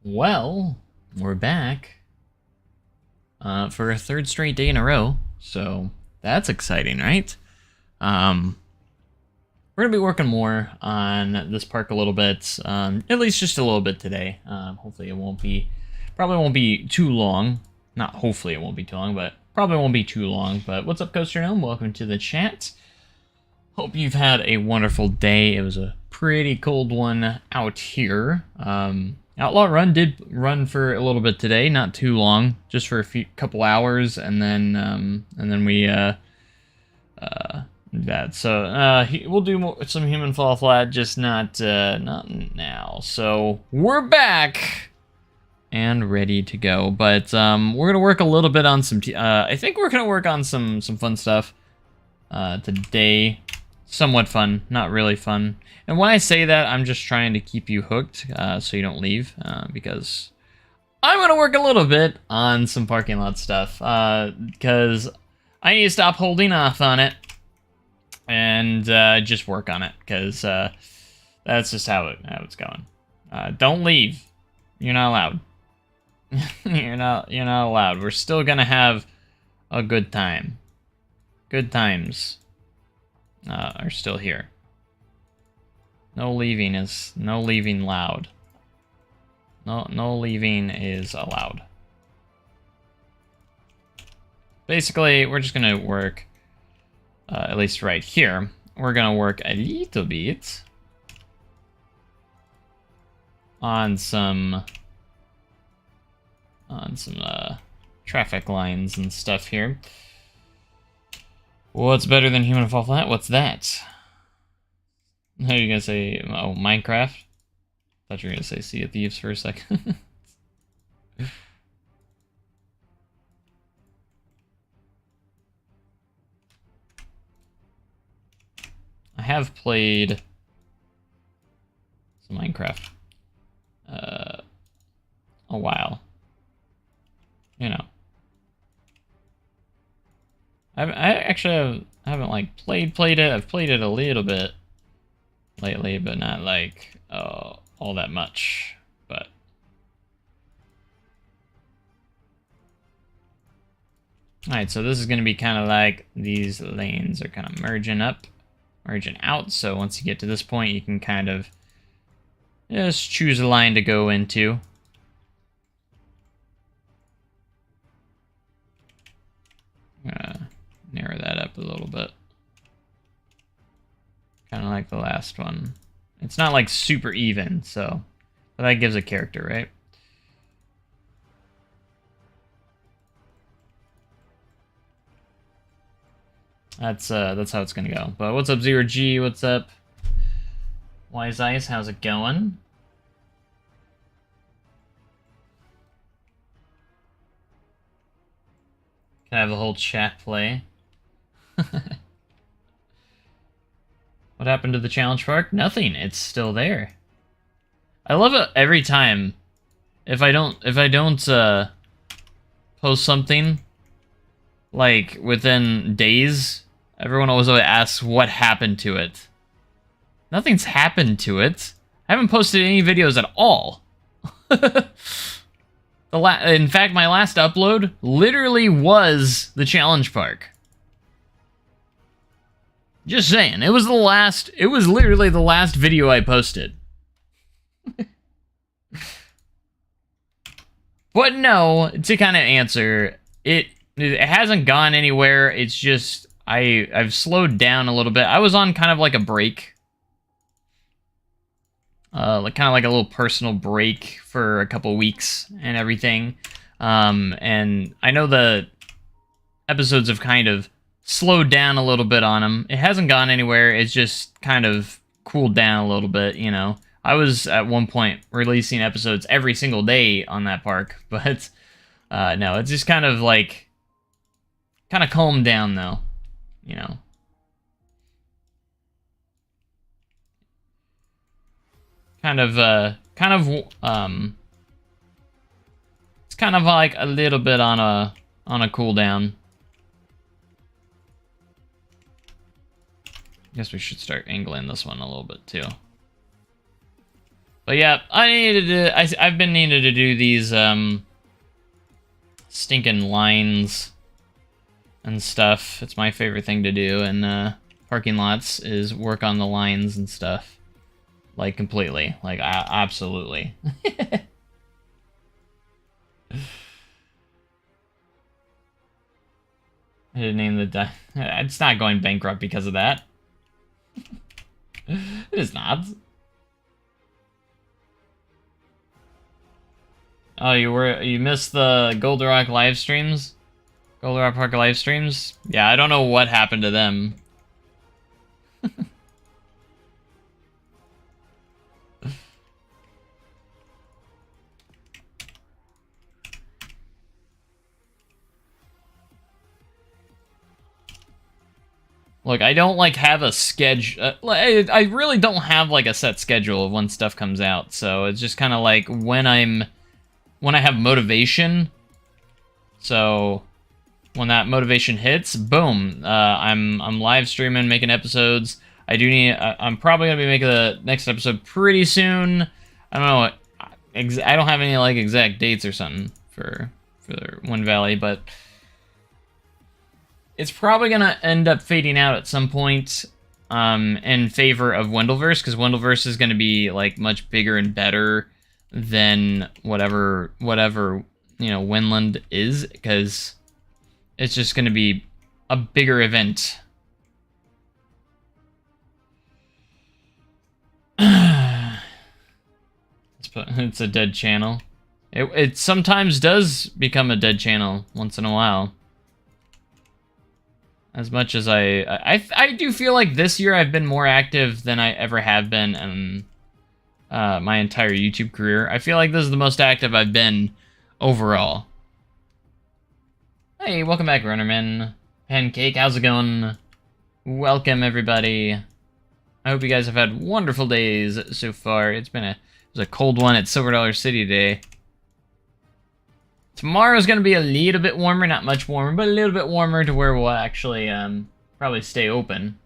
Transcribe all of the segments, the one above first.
Well, we're back for a third straight day in a row, so that's exciting, right? Um, we're gonna be working more on this park a little bit, at least just a little bit today. Hopefully it won't be, probably won't be too long. Not hopefully it won't be too long, but probably won't be too long. But what's up, Coaster Gnome? Welcome to the chat. Hope you've had a wonderful day. It was a pretty cold one out here. Outlaw Run did run for a little bit today, not too long, just for a couple hours, and then we that. So we'll do some human fall flat, just not now. So we're back and ready to go, but we're gonna work a little bit on some. I think we're gonna work on some fun stuff today. Somewhat fun, not really fun. And when I say that, I'm just trying to keep you hooked so you don't leave, because I'm going to work a little bit on some parking lot stuff, because I need to stop holding off on it and just work on it, because that's just how it's going. Don't leave. You're not allowed. You're not allowed. We're still going to have a good time. Good times are still here. No leaving loud. No leaving is allowed. Basically, we're just gonna work, at least right here, we're gonna work a little bit on some traffic lines and stuff here. What's better than human fall flat? What's that? How are you gonna say? Oh, Minecraft? Thought you were gonna say Sea of Thieves for a second. I have played some Minecraft a while. You know. I actually haven't like played it. I've played it a little bit lately, but not like all that much. But alright, so this is gonna be kind of like these lanes are kind of merging out. So once you get to this point, you can kind of just choose a line to go into. Narrow that up a little bit. Kind of like the last one. It's not like super even, so but that gives a character, right? That's how it's gonna go. But what's up, Zero G? What's up, Wise Ice? How's it going? Can I have the whole chat play? What happened to the challenge park? Nothing. It's still there. I love it every time. If I don't post something like within days, everyone always asks what happened to it. Nothing's happened to it. I haven't posted any videos at all. In fact, my last upload literally was the challenge park. Just saying, it was literally the last video I posted. But no, to kind of answer, it hasn't gone anywhere. It's just I've slowed down a little bit. I was on kind of like a break. Like kind of like a little personal break for a couple weeks and everything. And I know the episodes have kind of slowed down a little bit on them. It hasn't gone anywhere. It's just kind of cooled down a little bit, you know. I was at one point releasing episodes every single day on that park, but no, it's just kind of like calmed down though, you know. It's kind of like a little bit on a cooldown. Guess we should start angling this one a little bit too. But yeah, I've been needed to do these stinking lines and stuff. It's my favorite thing to do in parking lots is work on the lines and stuff. Like completely, like absolutely. I didn't name the it's not going bankrupt because of that. It is not. Oh, you missed the Goldenrock live streams? Goldenrock Park live streams? Yeah, I don't know what happened to them. Look, I don't like have a schedule. I really don't have like a set schedule of when stuff comes out. So it's just kind of like when I have motivation. So when that motivation hits, boom, I'm live streaming, making episodes. I'm probably gonna be making the next episode pretty soon. I don't know. I don't have any like exact dates or something for Wind Valley, but it's probably gonna end up fading out at some point in favor of Wendoverse, because Wendoverse is gonna be like much bigger and better than whatever Winland is, because it's just gonna be a bigger event. It's a dead channel. It sometimes does become a dead channel once in a while. As much as I do feel like this year I've been more active than I ever have been in my entire YouTube career. I feel like this is the most active I've been overall. Hey, welcome back, Runnerman. Pancake, how's it going? Welcome, everybody. I hope you guys have had wonderful days so far. It was a cold one at Silver Dollar City today. Tomorrow's going to be a little bit warmer, not much warmer, but a little bit warmer to where we'll actually probably stay open.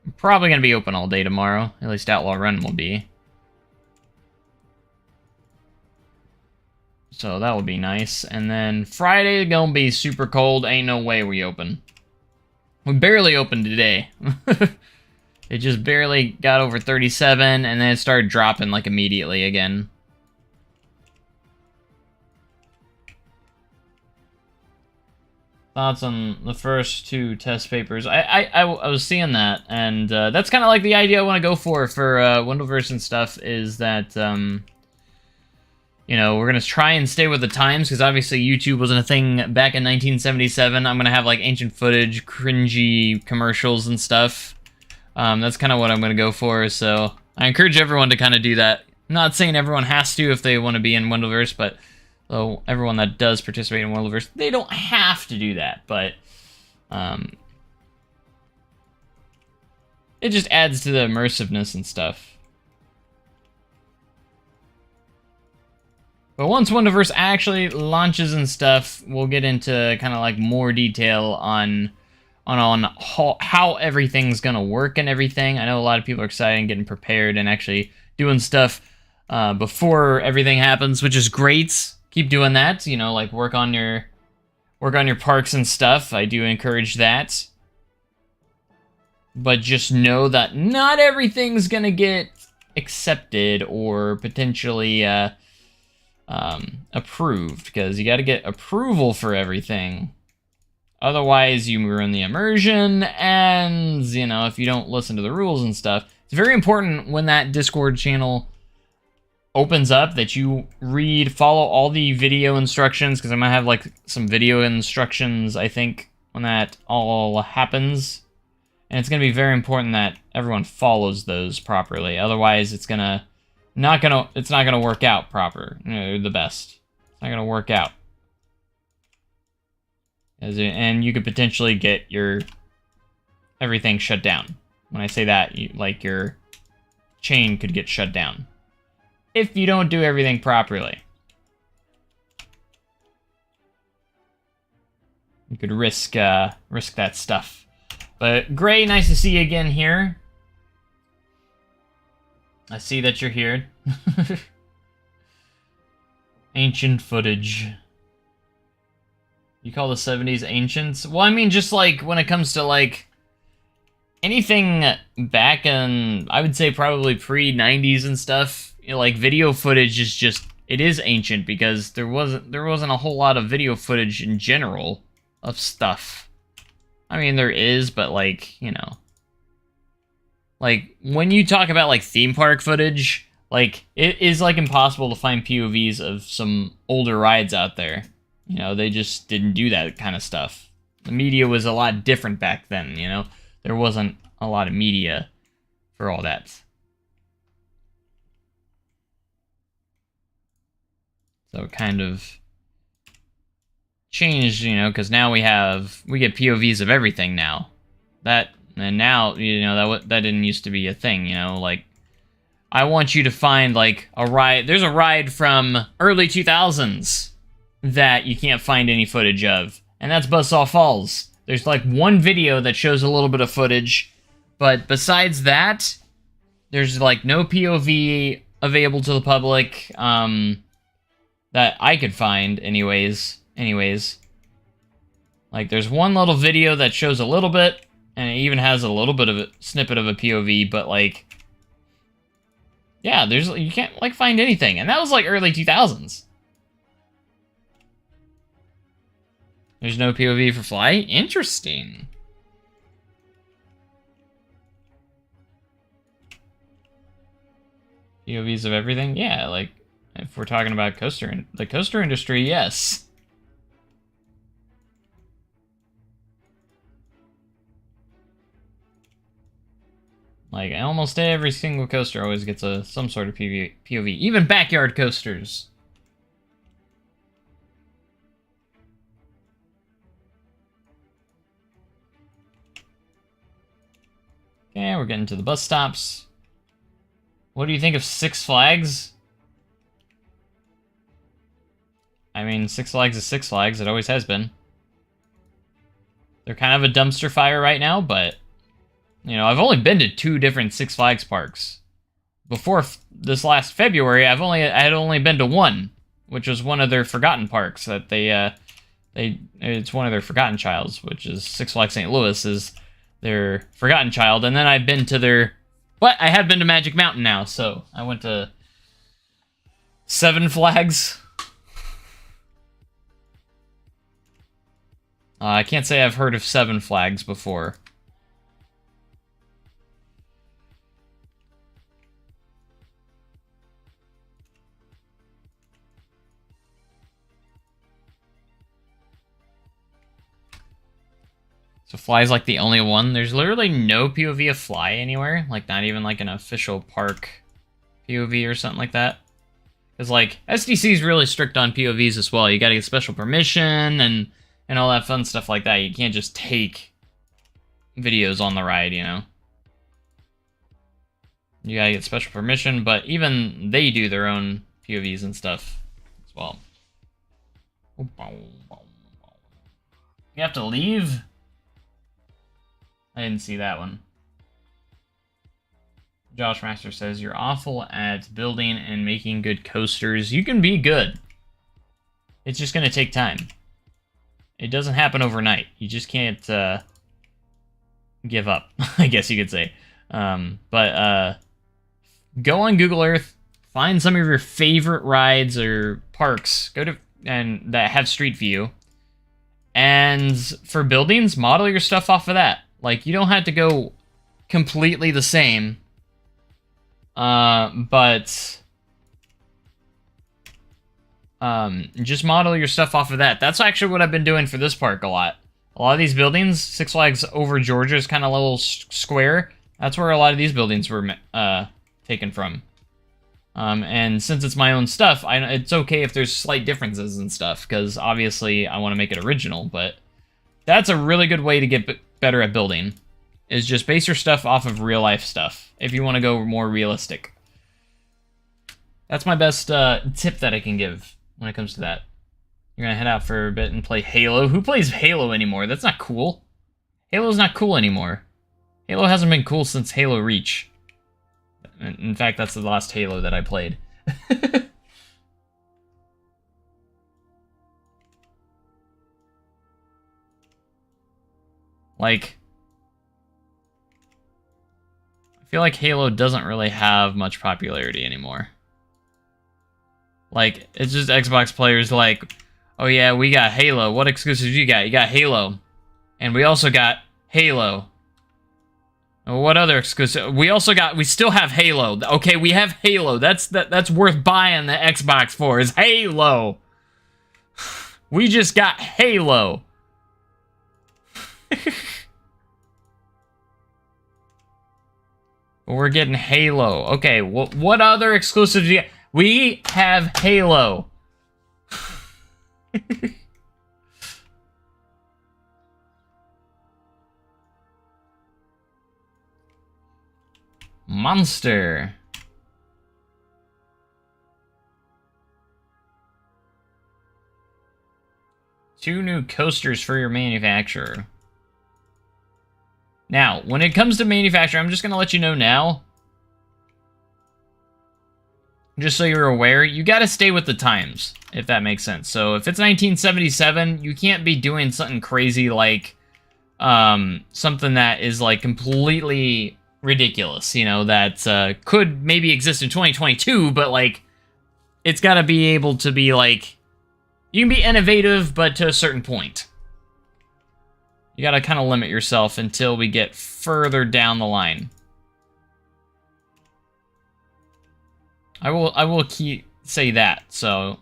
I'm probably going to be open all day tomorrow. At least Outlaw Run will be. So that will be nice. And then Friday going to be super cold. Ain't no way we open. We barely opened today. It just barely got over 37, and then it started dropping like immediately again. Thoughts on the first two test papers? I was seeing that, and that's kind of like the idea I want to go for Wendoverse and stuff, is that, you know, we're going to try and stay with the times, because obviously YouTube wasn't a thing back in 1977. I'm going to have, like, ancient footage, cringy commercials and stuff. That's kind of what I'm going to go for, so I encourage everyone to kind of do that. I'm not saying everyone has to if they want to be in Wendoverse, but so everyone that does participate in Wendoverse, they don't have to do that, but it just adds to the immersiveness and stuff. But once Wendoverse actually launches and stuff, we'll get into kind of like more detail on how everything's gonna work and everything. I know a lot of people are excited and getting prepared and actually doing stuff before everything happens, which is great. Keep doing that, you know, like work on your parks and stuff. I do encourage that. But just know that not everything's gonna get accepted or potentially approved, because you gotta get approval for everything. Otherwise, you ruin the immersion, and, you know, if you don't listen to the rules and stuff, it's very important when that Discord channel opens up that you follow all the video instructions, because I'm gonna have like some video instructions, I think, when that all happens, and it's gonna be very important that everyone follows those properly. Otherwise, it's not gonna work out proper, you know, the best. It's not gonna work out, and you could potentially get everything shut down. When I say that, like your chain could get shut down if you don't do everything properly. You could risk that stuff. But Gray, nice to see you again here. I see that you're here. Ancient footage. You call the 70s ancients? Well, I mean, just like when it comes to like anything back in, I would say probably pre-90s and stuff, you know, like video footage is just, it is ancient because there wasn't a whole lot of video footage in general of stuff. I mean, there is, but like, you know, like when you talk about like theme park footage, like it is like impossible to find POVs of some older rides out there. You know, they just didn't do that kind of stuff. The media was a lot different back then, you know? There wasn't a lot of media for all that. So it kind of changed, you know, because now we get POVs of everything now. And now, you know, that didn't used to be a thing, you know? Like, I want you to find, like, a ride. There's a ride from early 2000s that you can't find any footage of, and that's Buzzsaw Falls. There's like one video that shows a little bit of footage, but besides that, there's like no POV available to the public that I could find anyways. Like there's one little video that shows a little bit, and it even has a little bit of a snippet of a POV, but like, yeah, you can't like find anything, and that was like early 2000s. There's no POV for Fly? Interesting. POVs of everything? Yeah, like, if we're talking about the coaster industry, yes. Like, almost every single coaster always gets some sort of POV. Even backyard coasters. Okay, we're getting to the bus stops. What do you think of Six Flags? I mean, Six Flags is Six Flags. It always has been. They're kind of a dumpster fire right now, but, you know, I've only been to 2 different Six Flags parks. Before this last February, I had only been to 1, which was one of their forgotten parks that it's one of their forgotten childs, which is Six Flags St. Louis is their forgotten child, and then I've been to I have been to Magic Mountain now, so I went to Seven Flags. I can't say I've heard of Seven Flags before. So Fly's like the only one. There's literally no POV of Fly anywhere. Like, not even like an official park POV or something like that. Because, like, SDC is really strict on POVs as well. You gotta get special permission and all that fun stuff like that. You can't just take videos on the ride, you know? You gotta get special permission, but even they do their own POVs and stuff as well. You have to leave? I didn't see that one. Josh Master says, you're awful at building and making good coasters. You can be good. It's just going to take time. It doesn't happen overnight. You just can't give up, I guess you could say. But go on Google Earth, find some of your favorite rides or parks, and that have Street View. And for buildings, model your stuff off of that. Like, you don't have to go completely the same, but just model your stuff off of that. That's actually what I've been doing for this park a lot. A lot of these buildings, Six Flags over Georgia is kind of a little square. That's where a lot of these buildings were taken from. And since it's my own stuff, it's okay if there's slight differences and stuff, because obviously I want to make it original, but that's a really good way to get better at building, is just base your stuff off of real life stuff, if you want to go more realistic. That's my best tip that I can give when it comes to that. You're going to head out for a bit and play Halo. Who plays Halo anymore? That's not cool. Halo's not cool anymore. Halo hasn't been cool since Halo Reach. In fact, that's the last Halo that I played. Like, I feel like Halo doesn't really have much popularity anymore. Like, it's just Xbox players like, oh yeah, we got Halo. What exclusives you got? You got Halo. And we also got Halo. What other exclusive? We still have Halo. Okay, we have Halo. That's worth buying the Xbox for, is Halo. We just got Halo. We're getting Halo. Okay, what other exclusives do you... We have Halo. Monster. Two new coasters for your manufacturer. Now, when it comes to manufacturing, I'm just going to let you know now, just so you're aware, you got to stay with the times, if that makes sense. So if it's 1977, you can't be doing something crazy like something that is like completely ridiculous, you know, that could maybe exist in 2022, but like it's got to be able to be like, you can be innovative, but to a certain point. You gotta kind of limit yourself until we get further down the line. I will say that, so.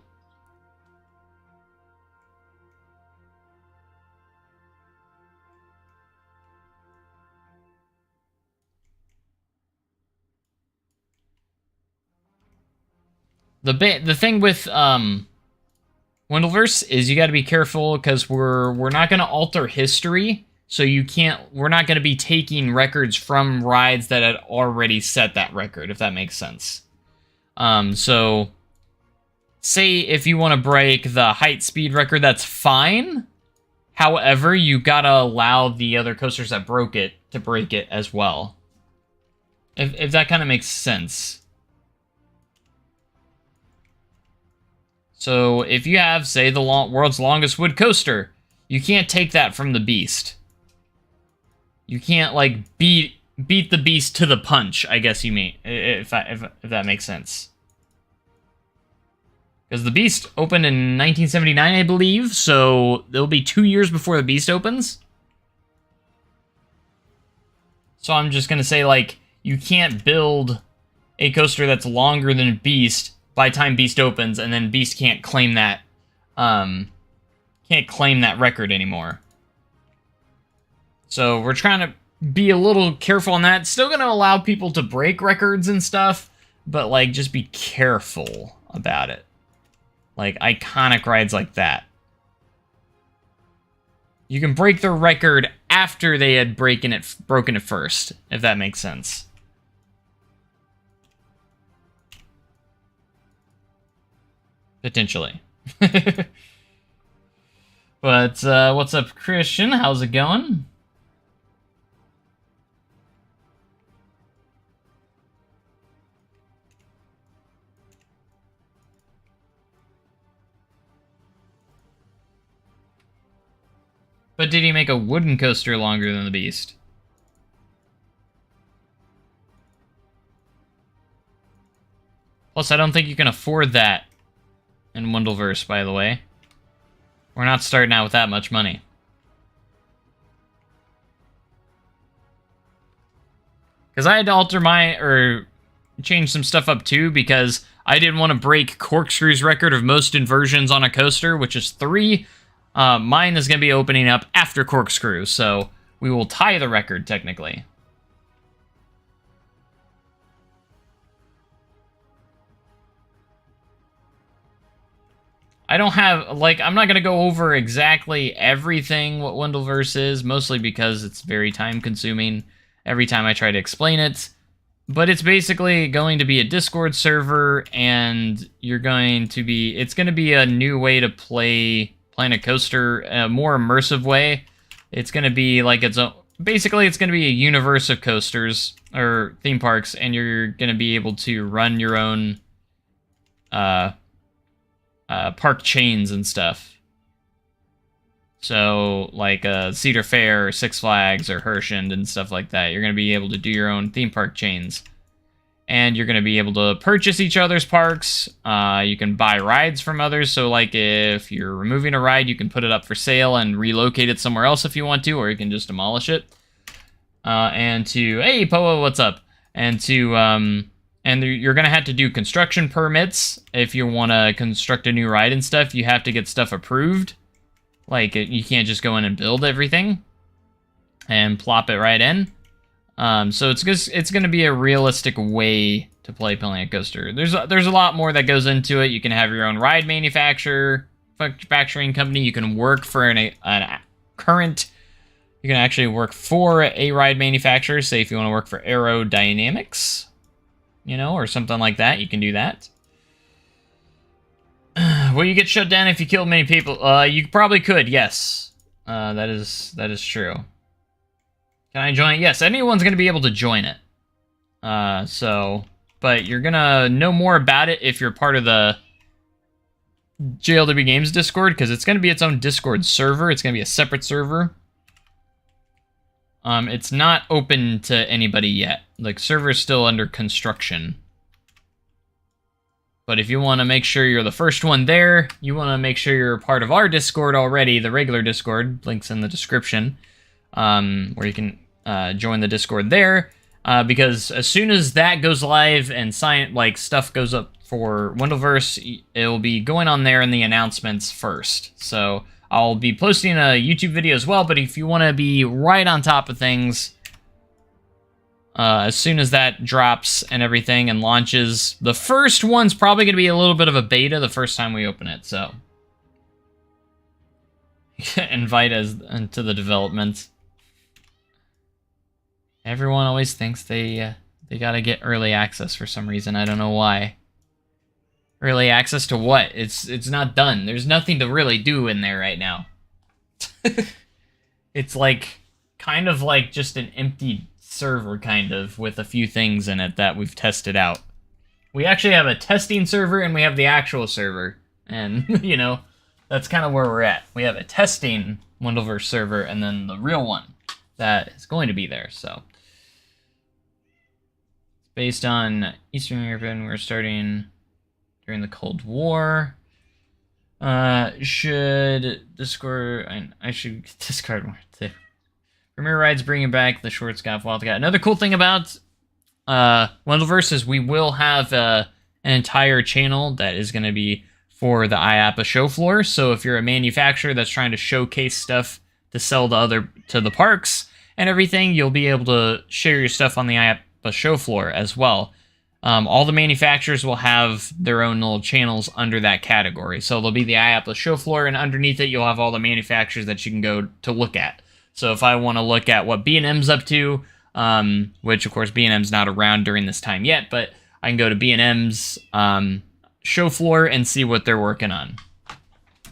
The thing with Wendoverse is you got to be careful because we're not going to alter history, so we're not going to be taking records from rides that had already set that record, if that makes sense. So say if you want to break the height speed record, that's fine. However, you got to allow the other coasters that broke it to break it as well. If that kind of makes sense. So if you have, say, the world's longest wood coaster, you can't take that from the Beast. You can't, like, beat the Beast to the punch, I guess you mean, if that makes sense. Because the Beast opened in 1979, I believe, so it'll be 2 years before the Beast opens. So I'm just going to say, like, you can't build a coaster that's longer than Beast by the time Beast opens, and then Beast can't claim that record anymore. So we're trying to be a little careful on that. Still going to allow people to break records and stuff, but like just be careful about it. Like iconic rides like that. You can break the record after they had broken it first, if that makes sense. Potentially. But, what's up, Christian? How's it going? But did he make a wooden coaster longer than the Beast? Plus, I don't think you can afford that in Wendoverse, by the way. We're not starting out with that much money. Because I had to alter change some stuff up too, because I didn't want to break Corkscrew's record of most inversions on a coaster, which is 3. Mine is going to be opening up after Corkscrew, so we will tie the record, technically. I don't have, like, I'm not going to go over exactly everything what Wendoverse is, mostly because it's very time-consuming every time I try to explain it. But it's basically going to be a Discord server, and it's going to be a new way to play Planet Coaster, a more immersive way. It's going to be like its own, basically it's going to be a universe of coasters or theme parks, and you're going to be able to run your own park chains and stuff. So, like Cedar Fair, or Six Flags, or Hershend, and stuff like that. You're going to be able to do your own theme park chains. And you're going to be able to purchase each other's parks. You can buy rides from others. So, like, if you're removing a ride, you can put it up for sale and relocate it somewhere else if you want to, or you can just demolish it. Hey, Poa, what's up? And you're going to have to do construction permits if you want to construct a new ride and stuff. You have to get stuff approved. Like, you can't just go in and build everything and plop it right in. So it's going to be a realistic way to play Planet Coaster. There's a lot more that goes into it. You can have your own ride manufacturing company. You can work for you can actually work for a ride manufacturer. Say if you want to work for Aerodynamics, or something like that, you can do that. Will you get shut down if you kill many people? You probably could, yes. That is true. Can I join it? Yes, anyone's going to be able to join it. But you're going to know more about it if you're part of the JLW Games Discord, because it's going to be its own Discord server. It's going to be a separate server. It's not open to anybody yet. Like, server's still under construction. But if you want to make sure you're the first one there, you want to make sure you're part of our Discord already, the regular Discord, links in the description, where you can join the Discord there, because as soon as that goes live and stuff goes up for Wendoverse, it will be going on there in the announcements first. So I'll be posting a YouTube video as well, but if you want to be right on top of things, as soon as that drops and everything and launches, the first one's probably going to be a little bit of a beta the first time we open it, so. Invite us into the development. Everyone always thinks they gotta get early access for some reason. I don't know why. Early access to what? It's not done. There's nothing to really do in there right now. It's like, kind of like just an empty server, kind of, with a few things in it that we've tested out. We actually have a testing server and we have the actual server. And, that's kind of where we're at. We have a testing Wendoverse server and then the real one that is going to be there, so. Based on Eastern European, we're starting during the Cold War. Should Discord... I should discard more too. Premier Rides bringing back the Schwarzkopf Wildcat. Another cool thing about Wendoverse is we will have an entire channel that is going to be for the IAAPA show floor. So if you're a manufacturer that's trying to showcase stuff to sell to the parks and everything, you'll be able to share your stuff on the IAAPA show floor as well. All the manufacturers will have their own little channels under that category. So there'll be the IAAPA show floor, and underneath it you'll have all the manufacturers that you can go to look at. So if I want to look at what B&M's up to, which of course B&M's not around during this time yet, but I can go to B&M's show floor and see what they're working on.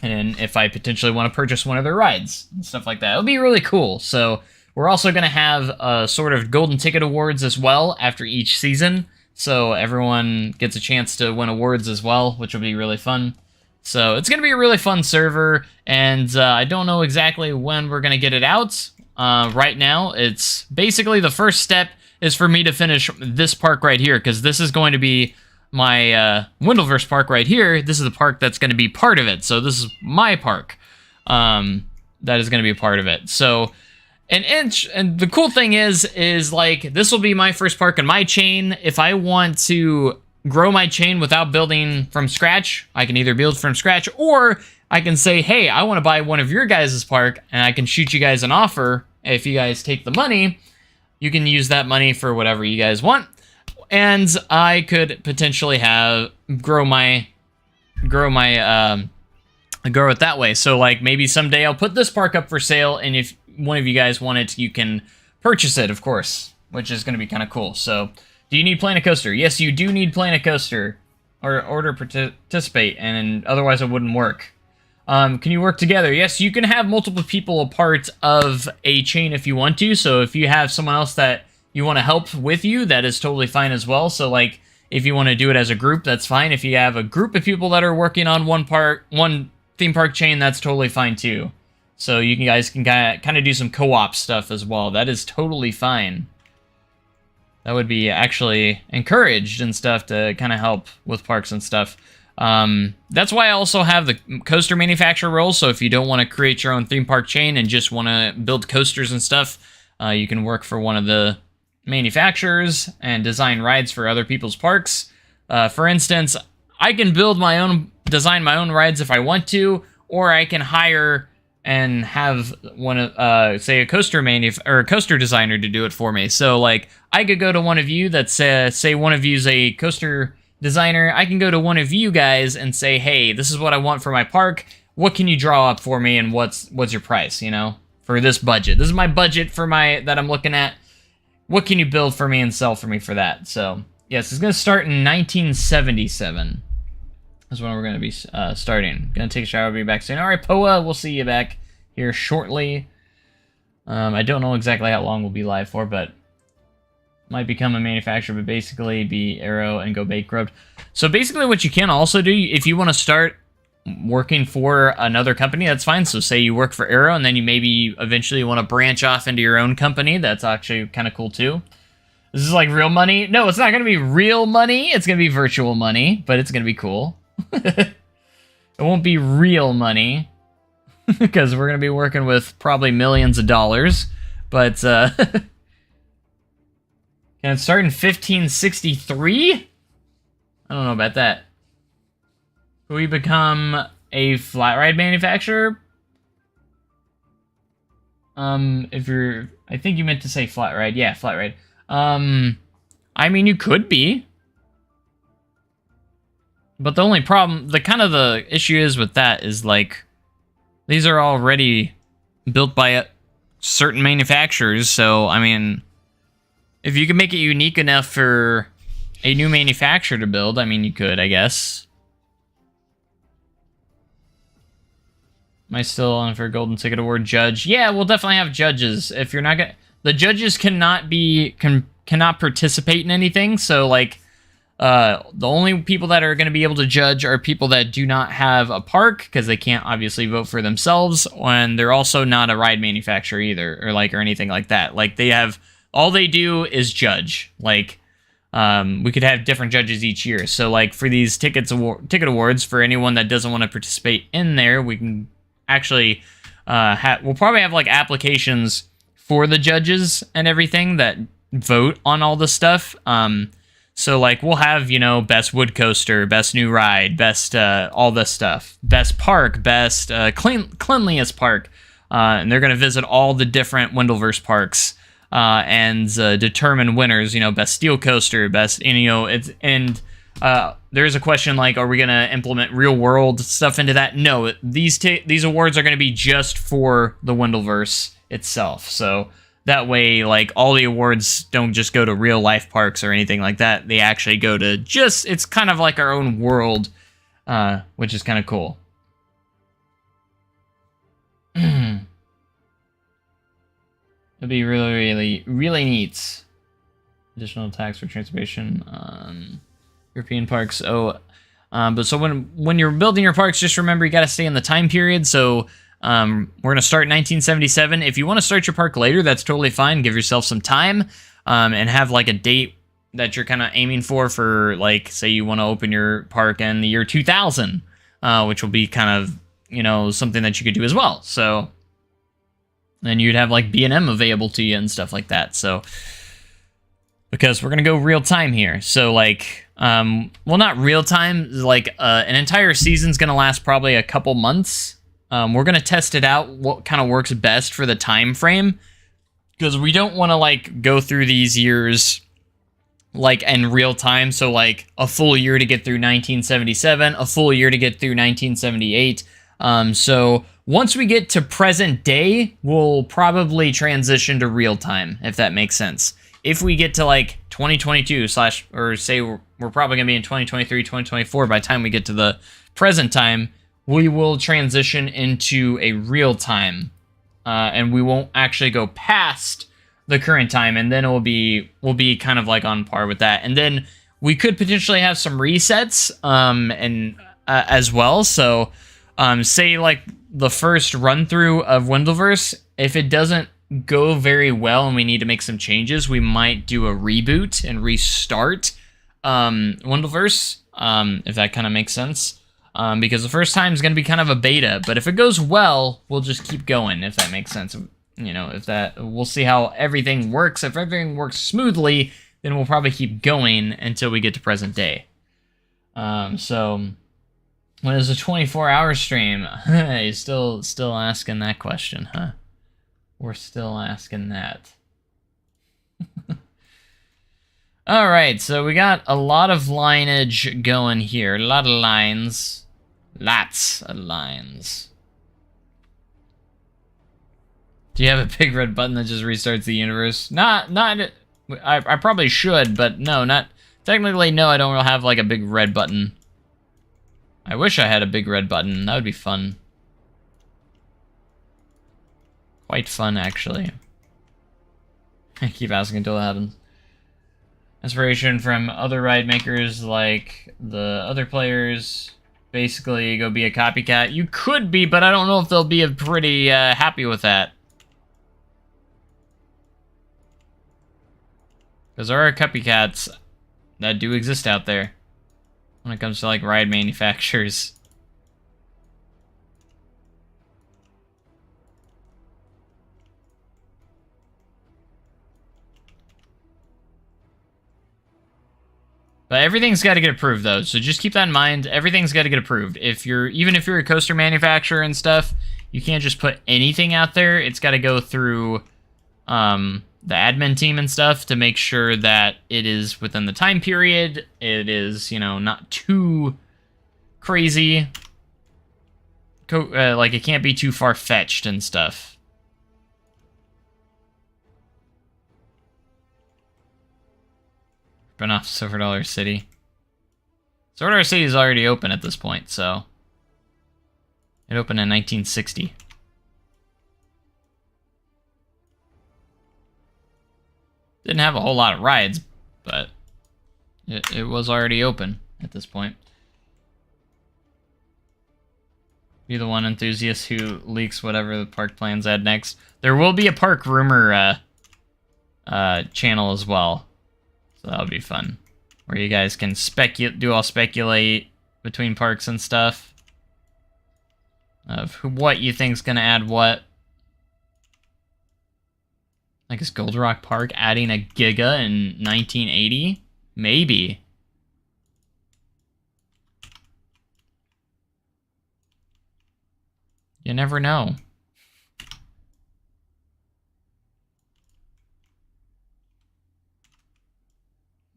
And if I potentially want to purchase one of their rides and stuff like that, it'll be really cool. So we're also going to have a sort of golden ticket awards as well after each season. So everyone gets a chance to win awards as well, which will be really fun. So it's going to be a really fun server, and I don't know exactly when we're going to get it out. Right now, it's basically the first step is for me to finish this park right here, because this is going to be my Wendoverse park right here. This is the park that's going to be part of it. So this is my park that is going to be a part of it. So, and the cool thing is like, this will be my first park in my chain. If I want to grow my chain without building from scratch, I can either build from scratch, or I can say, hey, I want to buy one of your guys' park, and I can shoot you guys an offer. If you guys take the money, you can use that money for whatever you guys want. And I could potentially grow it that way. So like maybe someday I'll put this park up for sale, and if one of you guys want it, you can purchase it, of course, which is going to be kind of cool. So, do you need Planet Coaster? Yes, you do need Planet Coaster in order to participate, and otherwise it wouldn't work. Can you work together? Yes, you can have multiple people a part of a chain if you want to. So if you have someone else that you want to help with you, that is totally fine as well. So like if you want to do it as a group, that's fine. If you have a group of people that are working on one theme park chain, that's totally fine too. So you guys can kind of do some co-op stuff as well. That is totally fine. That would be actually encouraged and stuff to kind of help with parks and stuff. That's why I also have the coaster manufacturer role. So if you don't want to create your own theme park chain and just want to build coasters and stuff, you can work for one of the manufacturers and design rides for other people's parks. For instance, I can design my own rides if I want to, or I can hire and have one of, say, a coaster or a coaster designer to do it for me. So, like, I could go to one of you that's, say, one of you's a coaster designer. I can go to one of you guys and say, hey, this is what I want for my park. What can you draw up for me, and what's your price? You know, for this budget. This is my budget for that I'm looking at. What can you build for me and sell for me for that? So, yes, it's gonna start in 1977. That's when we're going to be starting. Going to take a shower, be back soon. All right, Poa, we'll see you back here shortly. I don't know exactly how long we'll be live for, but might become a manufacturer, but basically be Arrow and go bankrupt. So basically what you can also do, if you want to start working for another company, that's fine. So say you work for Arrow, and then you maybe eventually want to branch off into your own company. That's actually kind of cool too. This is like real money. No, it's not going to be real money. It's going to be virtual money, but it's going to be cool. It won't be real money because we're going to be working with probably millions of dollars, but can it start in 1563? I don't know about that. Will we become a flat ride manufacturer? I think you meant to say flat ride. Yeah, flat ride. I mean, you could be. But the only problem, the issue is with that is, like, these are already built by certain manufacturers, so, I mean, if you can make it unique enough for a new manufacturer to build, I mean, you could, I guess. Am I still on for a Golden Ticket Award judge? Yeah, we'll definitely have judges. If you're not the judges cannot participate in anything, so, like, the only people that are going to be able to judge are people that do not have a park, because they can't obviously vote for themselves, and they're also not a ride manufacturer either, or anything like that. Like, all they do is judge. Like, we could have different judges each year. So, like, for these ticket awards, for anyone that doesn't want to participate in there, we can actually we'll probably have, like, applications for the judges and everything that vote on all the stuff. So, like, we'll have, best wood coaster, best new ride, best all this stuff, best park, best cleanliest park, and they're going to visit all the different Wendoverse parks and determine winners. Best steel coaster, best, there's a question like, are we going to implement real world stuff into that? No, these awards are going to be just for the Wendoverse itself. So that way, like, all the awards don't just go to real life parks or anything like that. They actually go to it's kind of like our own world, which is kind of cool. It'd be really, really, really neat. Additional tax for transportation, European parks. But so when you're building your parks, just remember you got to stay in the time period. So we're going to start in 1977. If you want to start your park later, that's totally fine. Give yourself some time and have, like, a date that you're kind of aiming for, like, say you want to open your park in the year 2000, which will be kind of, something that you could do as well. So then you'd have, like, B&M available to you and stuff like that. So because we're going to go real time here. So, like, well, not real time, like, an entire season's going to last probably a couple months. We're going to test it out, what kind of works best for the time frame, because we don't want to, like, go through these years, like, in real time. So, like, a full year to get through 1977, a full year to get through 1978. So once we get to present day, we'll probably transition to real time, if that makes sense. If we get to, like, 2022 or say we're probably going to be in 2023, 2024 by the time we get to the present time, we will transition into a real time, and we won't actually go past the current time, and then we'll be kind of like on par with that, and then we could potentially have some resets, and as well. So, say like the first run through of Wendoverse, if it doesn't go very well and we need to make some changes, we might do a reboot and restart Wendoverse, if that kind of makes sense. Because the first time is going to be kind of a beta, but if it goes well, we'll just keep going, if that makes sense. You know, we'll see how everything works. If everything works smoothly, then we'll probably keep going until we get to present day. So when is a 24-hour stream? He's still asking that question, huh? We're still asking that. All right, so we got a lot of lineage going here. A lot of lines. Lots of lines. Do you have a big red button that just restarts the universe? I probably should, but no, not technically. No, I don't really have like a big red button. I wish I had a big red button. That would be fun. Quite fun, actually. I keep asking until it happens. Inspiration from other ride makers like the other players. Basically, go be a copycat. You could be, but I don't know if they'll be pretty happy with that. Because there are copycats that do exist out there when it comes to like ride manufacturers. But everything's got to get approved though, so just keep that in mind. Everything's got to get approved. Even if you're a coaster manufacturer and stuff, you can't just put anything out there. It's got to go through the admin team and stuff to make sure that it is within the time period. It is, you know, not too crazy. Like, it can't be too far-fetched and stuff. Been off Silver Dollar City. Silver Dollar City is already open at this point, so... It opened in 1960. Didn't have a whole lot of rides, but it was already open at this point. Be the one enthusiast who leaks whatever the park plans add next. There will be a park rumor channel as well, so that'll be fun, where you guys can speculate between parks and stuff of what you think's gonna add what. Like, is Gold Rock Park adding a Giga in 1980? Maybe. You never know.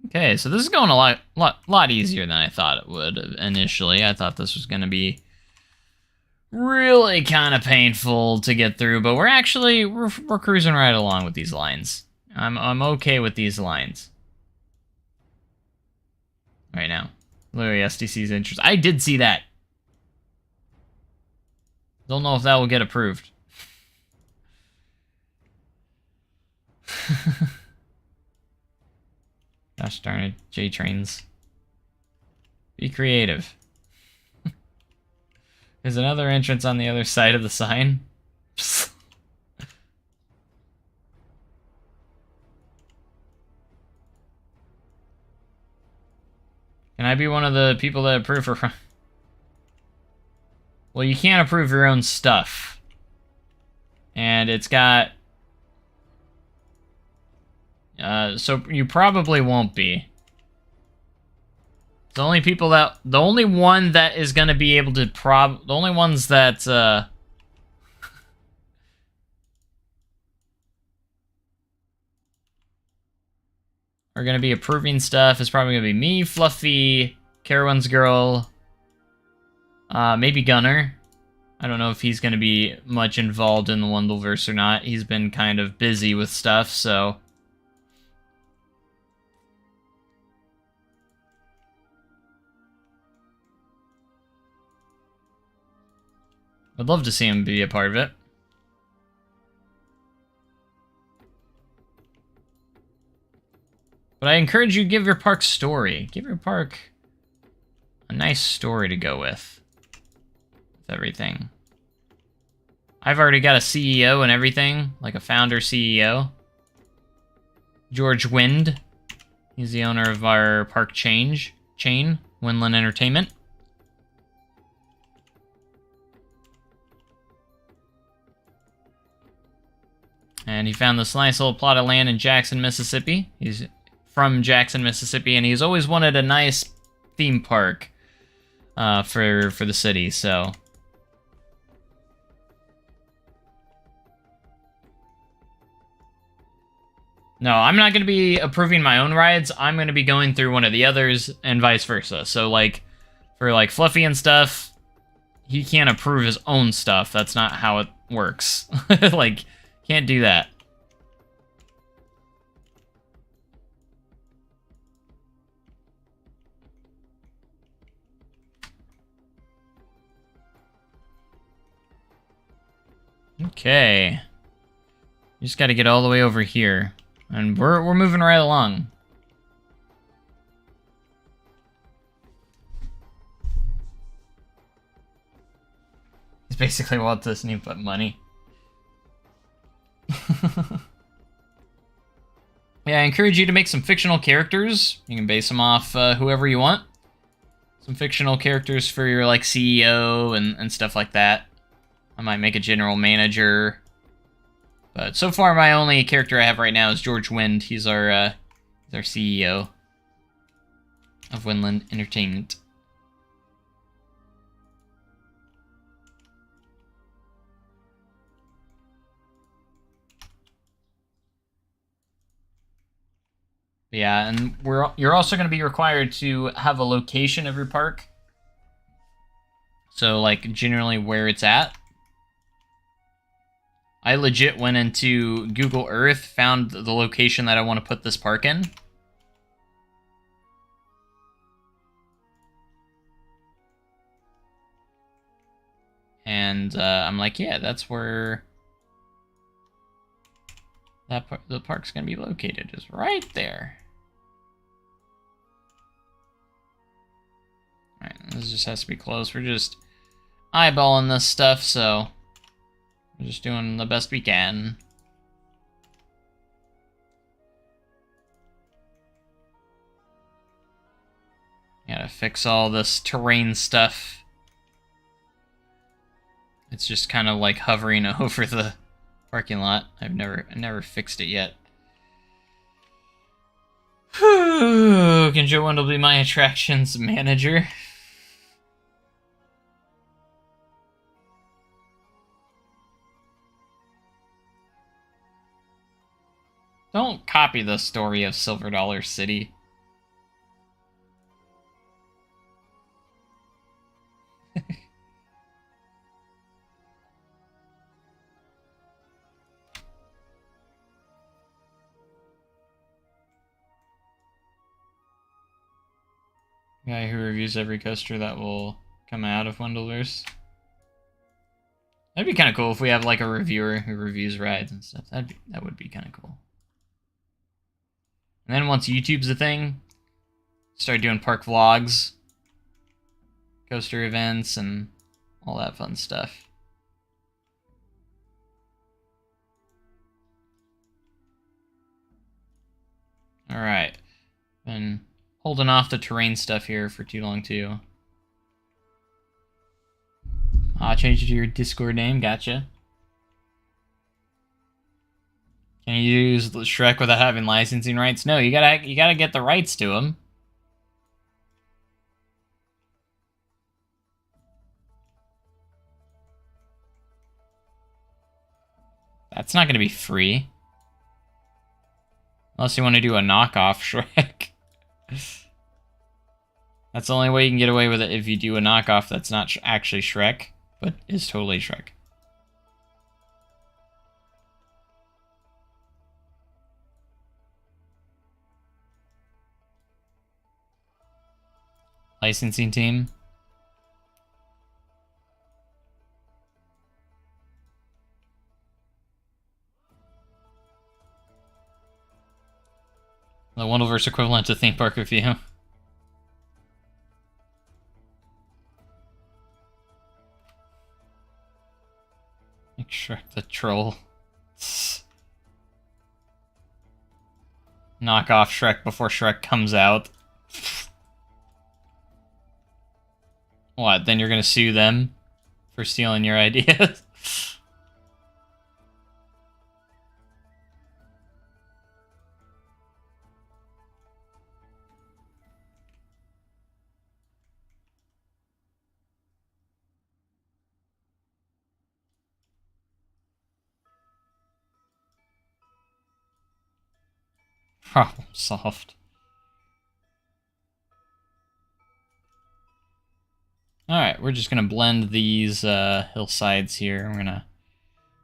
Okay, so this is going a lot easier than I thought it would initially. I thought this was going to be really kind of painful to get through, but we're cruising right along with these lines. I'm okay with these lines right now. Literally, SDC's interest. I did see that. Don't know if that will get approved. Gosh darn it, J-Trains. Be creative. There's another entrance on the other side of the sign. Can I be one of the people that approve for... Well, you can't approve your own stuff. And it's got... so you probably won't be. The only people that... The only one that is going to be able to the only ones that, are going to be approving stuff is probably going to be me, Fluffy, Carowinds Girl, maybe Gunner. I don't know if he's going to be much involved in the Wendoverse or not. He's been kind of busy with stuff, so... I'd love to see him be a part of it. But I encourage you to give your park story. Give your park a nice story to go with everything. I've already got a CEO and everything, like a founder CEO. George Wind. He's the owner of our park chain, Windland Entertainment. And he found this nice little plot of land in Jackson, Mississippi. He's from Jackson, Mississippi, and he's always wanted a nice theme park for the city, so... No, I'm not going to be approving my own rides. I'm going to be going through one of the others and vice versa. So, like, for, like, Fluffy and stuff, he can't approve his own stuff. That's not how it works. Like, can't do that. Okay. You just got to get all the way over here. And we're moving right along. It's basically Walt Disney, but money. Yeah, I encourage you to make some fictional characters. You can base them off whoever you want. Some fictional characters for your, like, CEO and stuff like that. I might make a general manager. But so far, my only character I have right now is George Wind. He's our CEO of Windland Entertainment. Yeah, and you're also going to be required to have a location of your park. So, like, generally where it's at. I legit went into Google Earth, found the location that I want to put this park in. And I'm like, yeah, that's where the park's going to be located, is right there. Alright, this just has to be close. We're just eyeballing this stuff, so... We're just doing the best we can. Gotta fix all this terrain stuff. It's just kind of like hovering over the parking lot. I never fixed it yet. Can Joe Wendell be my attractions manager? Don't copy the story of Silver Dollar City. Guy who reviews every coaster that will come out of Wendoverse. That'd be kind of cool if we have like a reviewer who reviews rides and stuff. That would be kind of cool. And then once YouTube's a thing, start doing park vlogs, coaster events, and all that fun stuff. Alright. Been holding off the terrain stuff here for too long, too. I'll change it to your Discord name, gotcha. Can you use Shrek without having licensing rights? No, you gotta get the rights to him. That's not gonna be free. Unless you want to do a knockoff Shrek. That's the only way you can get away with it, if you do a knockoff that's not actually Shrek, but is totally Shrek. Licensing team. The Wendoverse equivalent to theme park review. Make Shrek the troll. Knock off Shrek before Shrek comes out. What, then you're gonna sue them for stealing your ideas? Problem solved. Alright, we're just gonna blend these hillsides here. We're gonna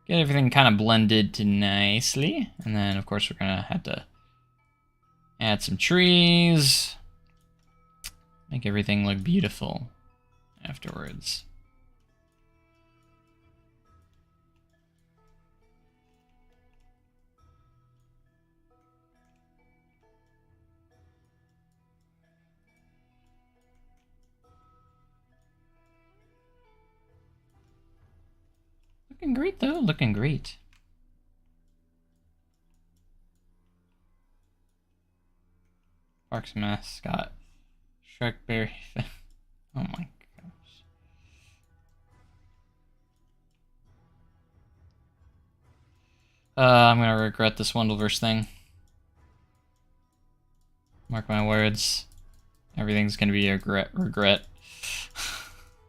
get everything kind of blended to nicely. And then, of course, we're gonna have to add some trees. Make everything look beautiful afterwards. Looking great, though. Looking great. Park's mascot. Shrek Berry. Oh my gosh. I'm gonna regret this Wendoverse thing. Mark my words. Everything's gonna be a regret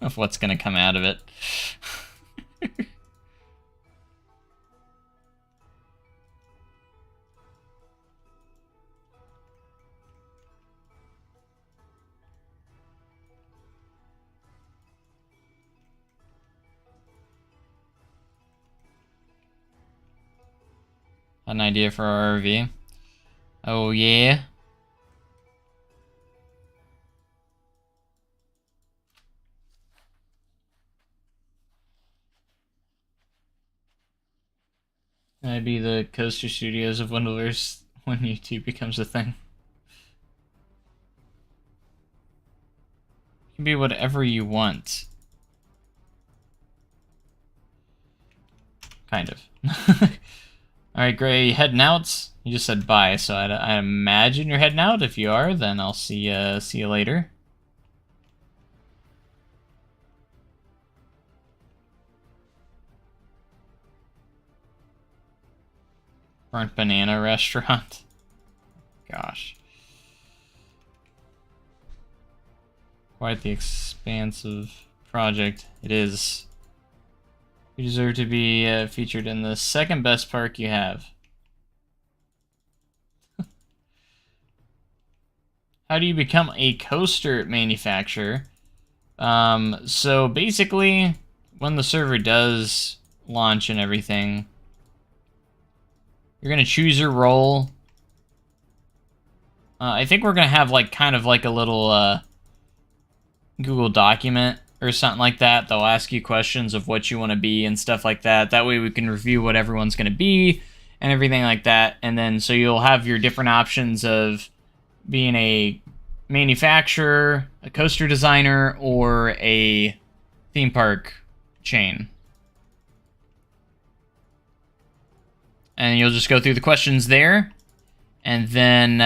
of what's gonna come out of it. An idea for our RV. Oh yeah. That'd be the coaster studios of Wendoverse when YouTube becomes a thing. It can be whatever you want. Kind of. Alright, Gray, heading out? You just said bye, so I imagine you're heading out. If you are, then I'll see you later. Burnt Banana Restaurant. Gosh. Quite the expansive project it is. You deserve to be featured in the second best park you have. How do you become a coaster manufacturer? So basically, when the server does launch and everything, you're gonna choose your role. I think we're gonna have like kind of like a little Google document or something like that. They'll ask you questions of what you want to be and stuff like that. That way we can review what everyone's going to be and everything like that. And then so you'll have your different options of being a manufacturer, a coaster designer, or a theme park chain. And you'll just go through the questions there. And then,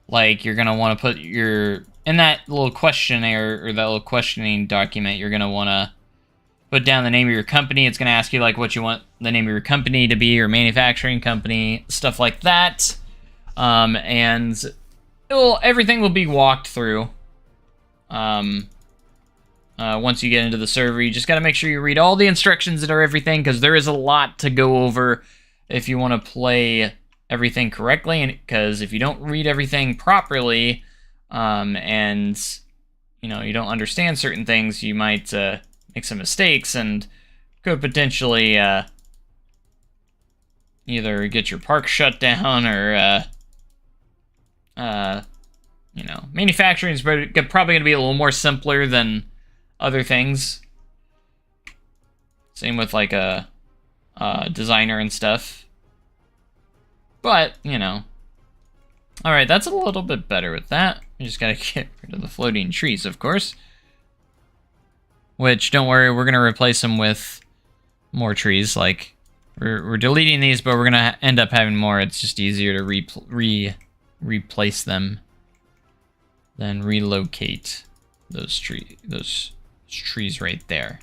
like, you're going to want to put your... In that little questionnaire, or that little questioning document, you're going to want to put down the name of your company. It's going to ask you, like, what you want the name of your company to be, your manufacturing company, stuff like that. And everything will be walked through. Once you get into the server, you just got to make sure you read all the instructions that are everything, because there is a lot to go over if you want to play everything correctly. And because if you don't read everything properly... and you know, you don't understand certain things, you might make some mistakes and could potentially either get your park shut down or you know, manufacturing is probably going to be a little more simpler than other things. Same with like a designer and stuff. But you know, Alright, that's a little bit better with that. We just gotta get rid of the floating trees, of course. Which, don't worry, we're gonna replace them with more trees. Like, we're deleting these, but we're gonna end up having more. It's just easier to replace them than relocate those trees right there.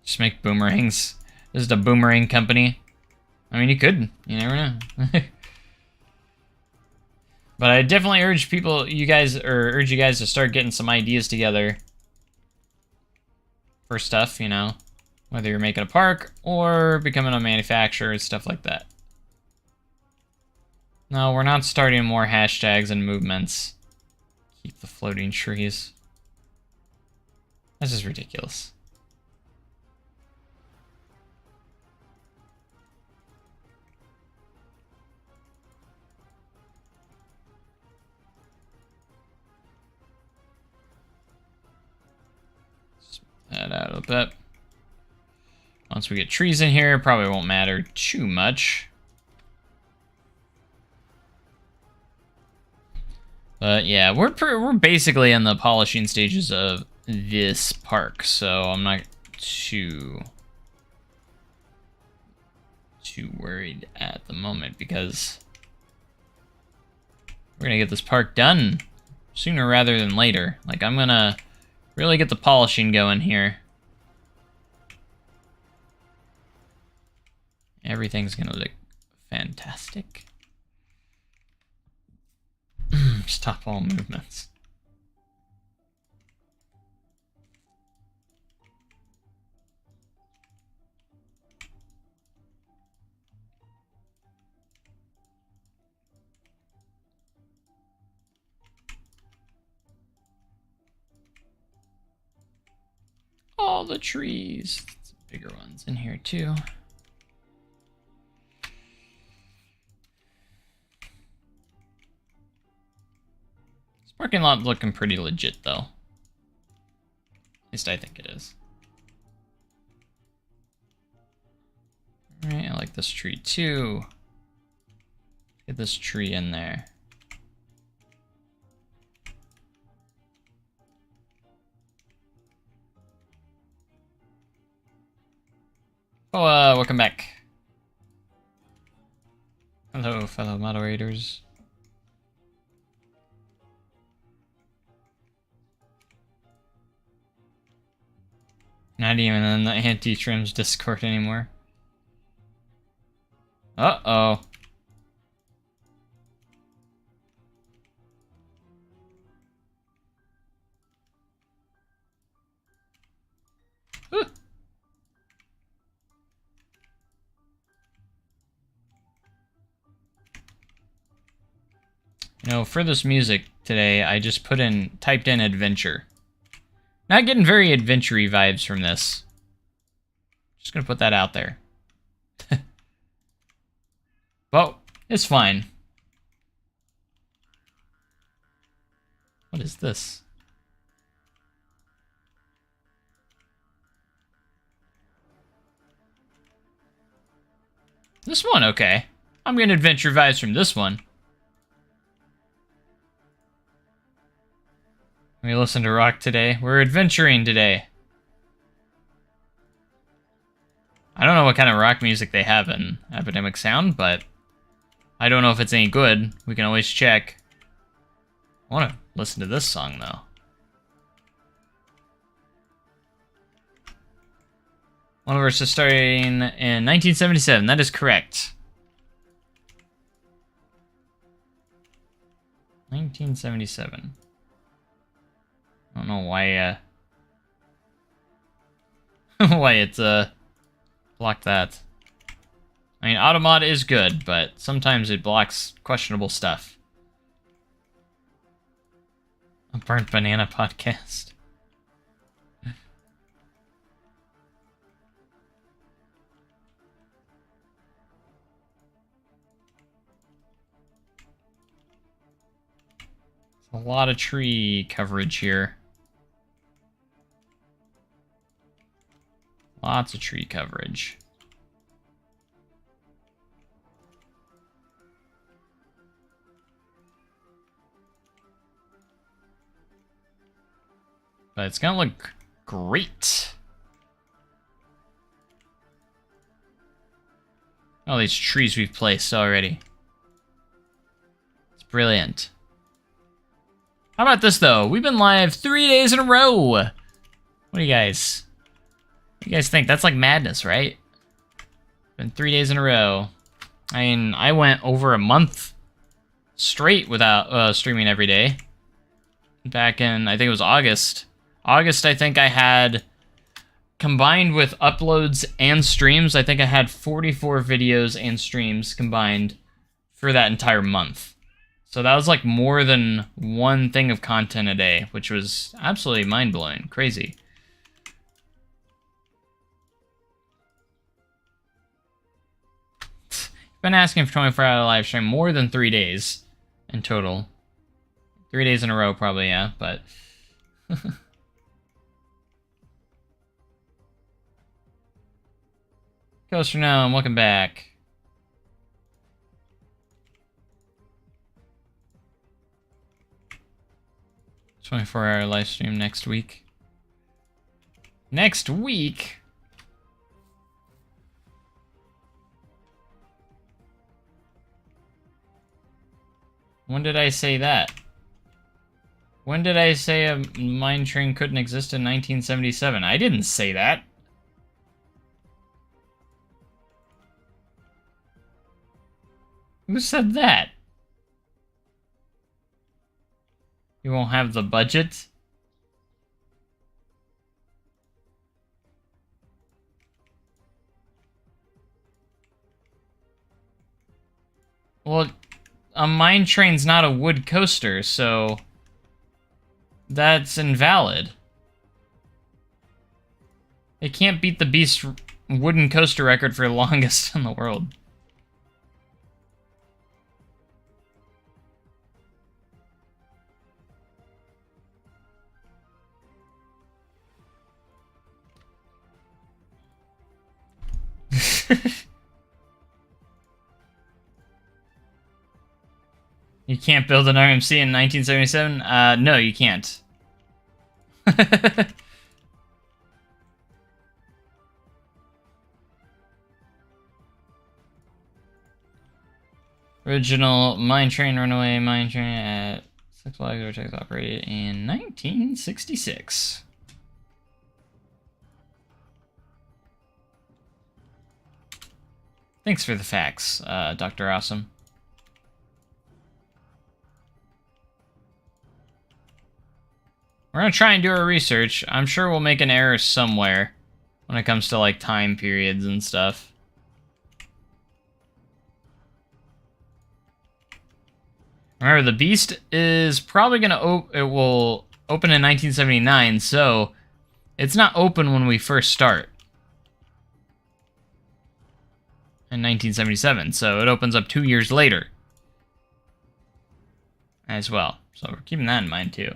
Just make boomerangs. This is the boomerang company. I mean, you could. You never know. But I definitely urge you guys to start getting some ideas together for stuff, you know, whether you're making a park or becoming a manufacturer, stuff like that. No, we're not starting more hashtags and movements. Keep the floating trees. This is ridiculous. That out a bit. Once we get trees in here, probably won't matter too much. But yeah, we're basically in the polishing stages of this park, so I'm not too worried at the moment because we're gonna get this park done sooner rather than later. Like, I'm gonna really get the polishing going here. Everything's gonna look fantastic. Stop all movements. All the trees. Some bigger ones in here too. This parking lot looking pretty legit though. At least I think it is. Alright, I like this tree too. Get this tree in there. Oh, welcome back. Hello, fellow moderators. Not even in the anti-trims Discord anymore. Uh-oh. You know, for this music today, I just typed in adventure. Not getting very adventure-y vibes from this. Just gonna put that out there. Well, it's fine. What is this? This one, okay. I'm getting adventure vibes from this one. We listen to rock today. We're adventuring today. I don't know what kind of rock music they have in Epidemic Sound, but I don't know if it's any good. We can always check. I want to listen to this song, though. Wendoverse is starting in 1977. That is correct. 1977. I don't know why, why it's, blocked that. I mean, Automod is good, but sometimes it blocks questionable stuff. A burnt banana podcast. A lot of tree coverage here. Lots of tree coverage. But it's gonna look great. All these trees we've placed already. It's brilliant. How about this, though? We've been live 3 days in a row. What do you guys think? That's like madness, right? Been 3 days in a row. I mean, I went over a month straight without streaming every day. Back in, I think it was August. August, I think I had, combined with uploads and streams, I think I had 44 videos and streams combined for that entire month. So that was like more than one thing of content a day, which was absolutely mind-blowing, crazy. Been asking for 24-hour live stream more than 3 days in total. 3 days in a row, probably, yeah, but... Coaster now, and welcome back. 24-hour live stream next week. Next week? When did I say that? When did I say a mine train couldn't exist in 1977? I didn't say that. Who said that? You won't have the budget? Well, a mine train's not a wood coaster, so that's invalid. It can't beat the Beast wooden coaster record for longest in the world. You can't build an RMC in 1977? No, you can't. Original mine train runaway mine train at Six Flags Vortex operated in 1966. Thanks for the facts, Dr. Awesome. We're gonna try and do our research. I'm sure we'll make an error somewhere when it comes to, like, time periods and stuff. Remember, the Beast is probably gonna it will open in 1979, so it's not open when we first start. In 1977, so it opens up 2 years later as well. So we're keeping that in mind too.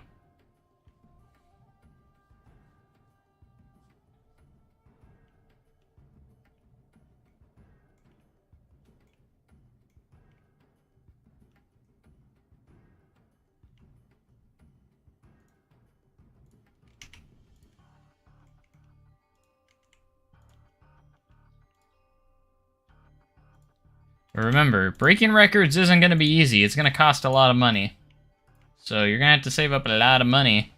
But remember, breaking records isn't going to be easy. It's going to cost a lot of money. So you're going to have to save up a lot of money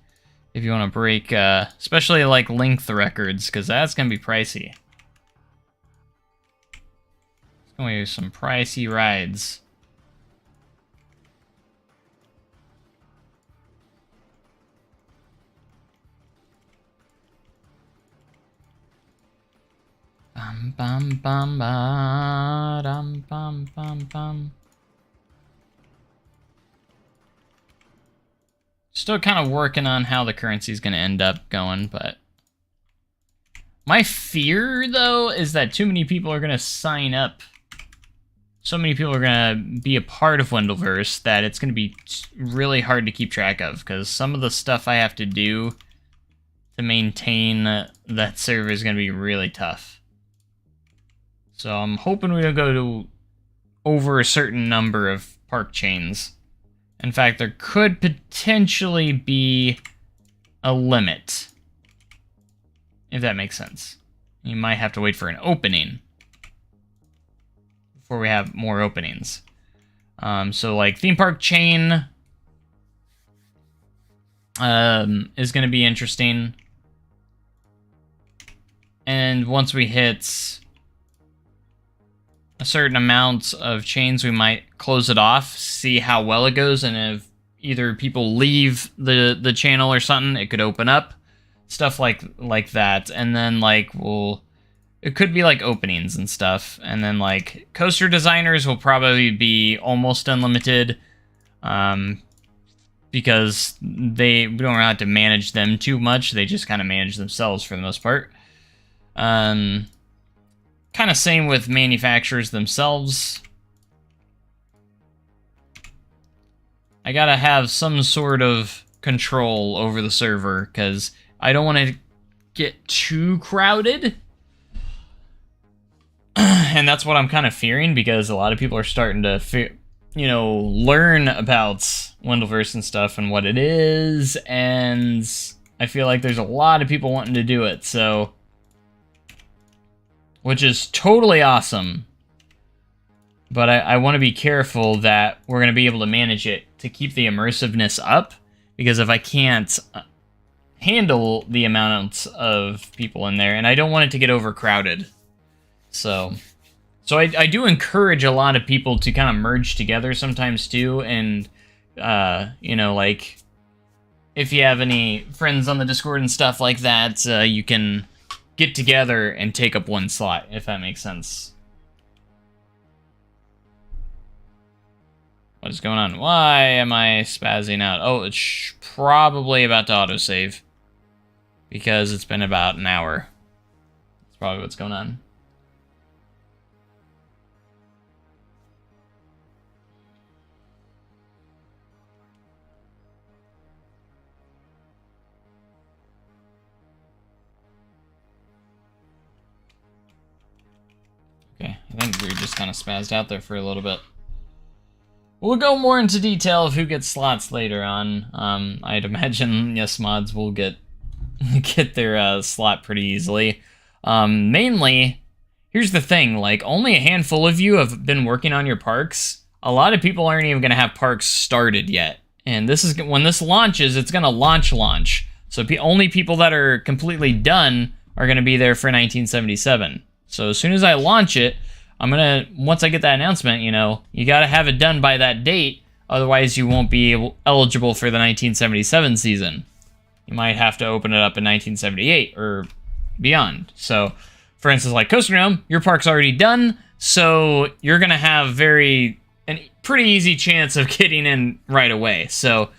if you want to break, especially like length records, because that's going to be pricey. It's going to be some pricey rides. Bum bum bum ba dum bum bum bum. Still kind of working on how the currency is going to end up going, but my fear though is that too many people are going to sign up. So many people are going to be a part of Wendoverse that it's going to be really hard to keep track of, because some of the stuff I have to do to maintain that server is going to be really tough. So I'm hoping we don't go to over a certain number of park chains. In fact, there could potentially be a limit, if that makes sense. You might have to wait for an opening before we have more openings. So like theme park chain is going to be interesting. And once we hit a certain amount of chains, we might close it off, see how well it goes, and if either people leave the channel or something, it could open up. Stuff like that. And then like it could be like openings and stuff. And then like coaster designers will probably be almost unlimited. Because we don't have to manage them too much. They just kind of manage themselves for the most part. Kind of same with manufacturers themselves. I gotta have some sort of control over the server, because I don't want to get too crowded. And that's what I'm kind of fearing, because a lot of people are starting to learn about Wendoverse and stuff and what it is, and I feel like there's a lot of people wanting to do it, so... Which is totally awesome. But I want to be careful that we're going to be able to manage it to keep the immersiveness up, because if I can't handle the amount of people in there, and I don't want it to get overcrowded. So I do encourage a lot of people to kind of merge together sometimes too, and like if you have any friends on the Discord and stuff like that, you can get together and take up one slot, if that makes sense. What is going on? Why am I spazzing out? Oh, it's probably about to autosave, because it's been about an hour. That's probably what's going on. Okay, I think we just kind of spazzed out there for a little bit. We'll go more into detail of who gets slots later on. I'd imagine yes mods will get their slot pretty easily. Mainly, here's the thing, like only a handful of you have been working on your parks. A lot of people aren't even gonna have parks started yet. And this is when this launches, it's gonna launch. So only people that are completely done are gonna be there for 1977. So as soon as I launch it, once I get that announcement, you gotta have it done by that date, otherwise you won't be eligible for the 1977 season. You might have to open it up in 1978 or beyond. So, for instance, like Coaster Gnome, your park's already done, so you're gonna have a pretty easy chance of getting in right away. So,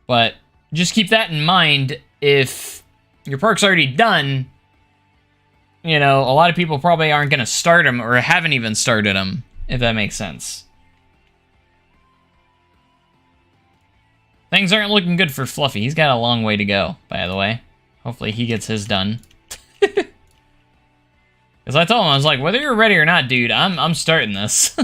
but just keep that in mind. If your park's already done, a lot of people probably aren't going to start them or haven't even started them, if that makes sense. Things aren't looking good for Fluffy. He's got a long way to go, by the way. Hopefully he gets his done. Because I told him, I was like, whether you're ready or not, dude, I'm starting this.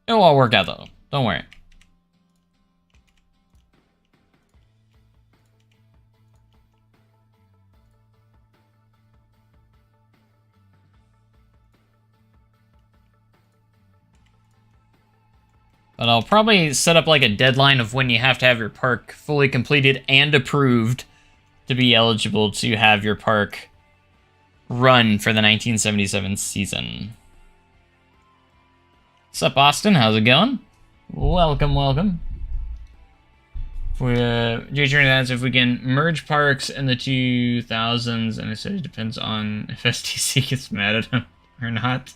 It'll all work out, though. Don't worry. But I'll probably set up like a deadline of when you have to have your park fully completed and approved to be eligible to have your park run for the 1977 season. What's up, Austin? How's it going? Welcome. Jason asks if we can merge parks in the 2000s, and I said it depends on if STC gets mad at him or not.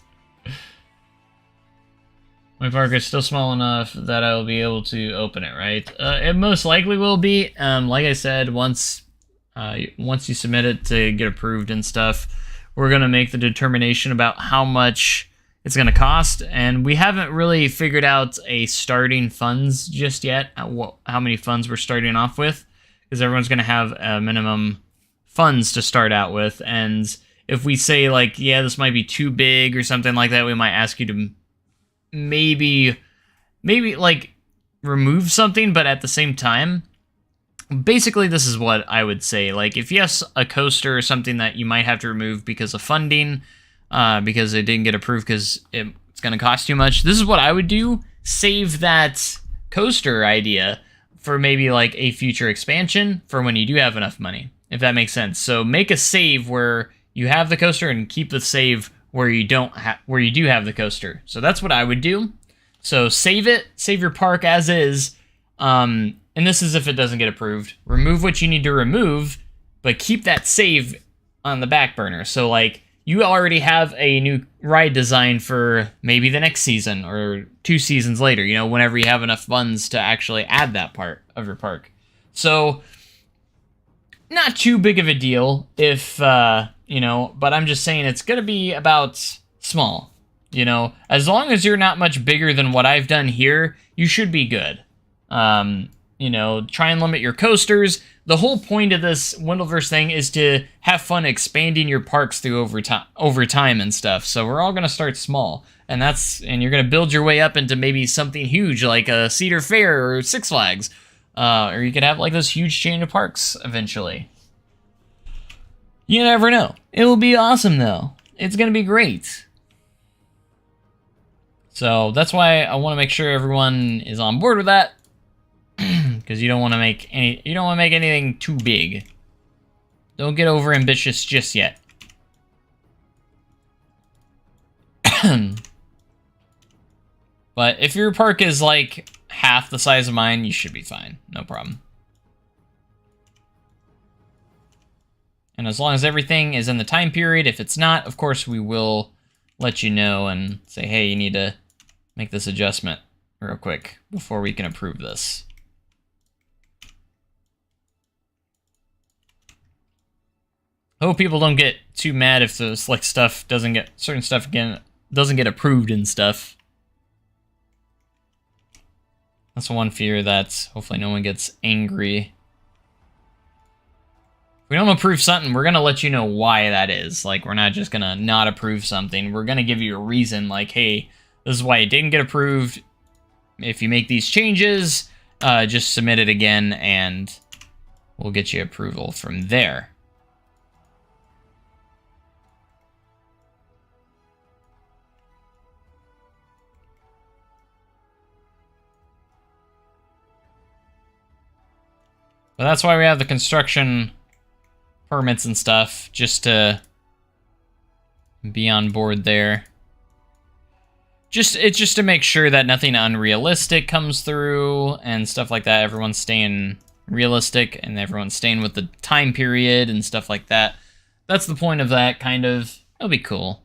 My park is still small enough that I will be able to open it, right? It most likely will be. Like I said, once you submit it to get approved and stuff, we're going to make the determination about how much it's going to cost, and we haven't really figured out a starting funds just yet, how many funds we're starting off with, because everyone's going to have minimum funds to start out with. And if we say, like, yeah, this might be too big or something like that, we might ask you to maybe like remove something, but at the same time, basically this is what I would say. Like, if you have a coaster or something that you might have to remove because of funding, because it didn't get approved because it's going to cost too much, this is what I would do. Save that coaster idea for maybe like a future expansion for when you do have enough money, if that makes sense. So make a save where you have the coaster and keep the save where you do have the coaster. So that's what I would do. So save it, save your park as is, and this is if it doesn't get approved. Remove what you need to remove, but keep that save on the back burner. So, like, you already have a new ride design for maybe the next season or 2 seasons later, you know, whenever you have enough funds to actually add that part of your park. So, not too big of a deal if, you know, but I'm just saying it's going to be about small. You know, as long as you're not much bigger than what I've done here, you should be good. You know, try and limit your coasters. The whole point of this Wendoverse thing is to have fun expanding your parks through over time and stuff. So we're all going to start small, and you're going to build your way up into maybe something huge like a Cedar Fair or Six Flags, or you could have like this huge chain of parks eventually. You never know. It will be awesome though. It's going to be great. So that's why I want to make sure everyone is on board with that, because you don't want to make anything too big. Don't get over ambitious just yet. But if your park is like half the size of mine, you should be fine. No problem. And as long as everything is in the time period, if it's not, of course, we will let you know and say, hey, you need to make this adjustment real quick before we can approve this. I hope people don't get too mad if those like certain stuff doesn't get approved and stuff. That's one fear, that hopefully no one gets angry. If we don't approve something, we're gonna let you know why that is. Like, we're not just gonna not approve something. We're gonna give you a reason, like, hey, this is why it didn't get approved. If you make these changes, just submit it again, and we'll get you approval from there. But that's why we have the construction permits and stuff, just to be on board there. It's just to make sure that nothing unrealistic comes through and stuff like that. Everyone's staying realistic and everyone's staying with the time period and stuff like that. That's the point of that, kind of. It'll be cool.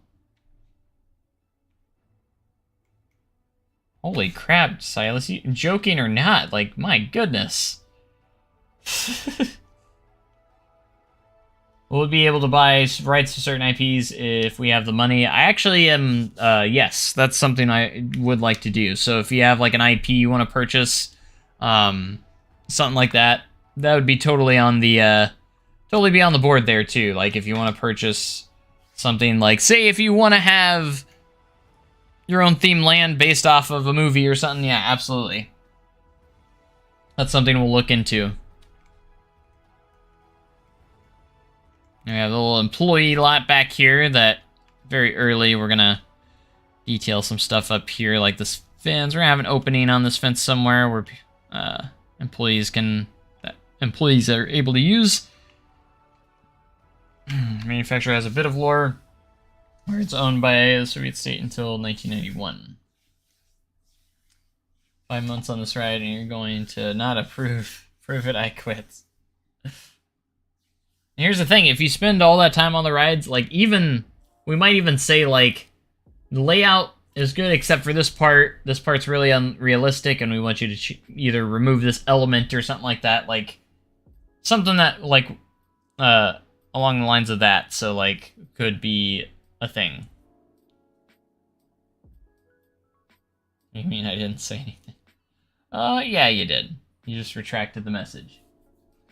Holy crap, Silas, you joking or not? Like, my goodness. We'll be able to buy rights to certain IPs if we have the money. I actually am, yes, that's something I would like to do. So if you have like an IP you want to purchase, something like that, that would be totally on the, totally be on the board there too. Like if you want to purchase something like, say if you want to have your own theme land based off of a movie or something, yeah, absolutely. That's something we'll look into. We have a little employee lot back here that very early we're gonna detail some stuff up here, like this fence. We're gonna have an opening on this fence somewhere where employees are able to use. Manufacturer has a bit of lore where it's owned by the Soviet state until 1991. 5 months on this ride and you're going to not approve. Prove it, I quit. Here's the thing, if you spend all that time on the rides, like we might even say like, the layout is good except for this part's really unrealistic and we want you to either remove this element or something like that, like, something that, like, along the lines of that, so, like, could be a thing. You mean I didn't say anything? Yeah, you did. You just retracted the message.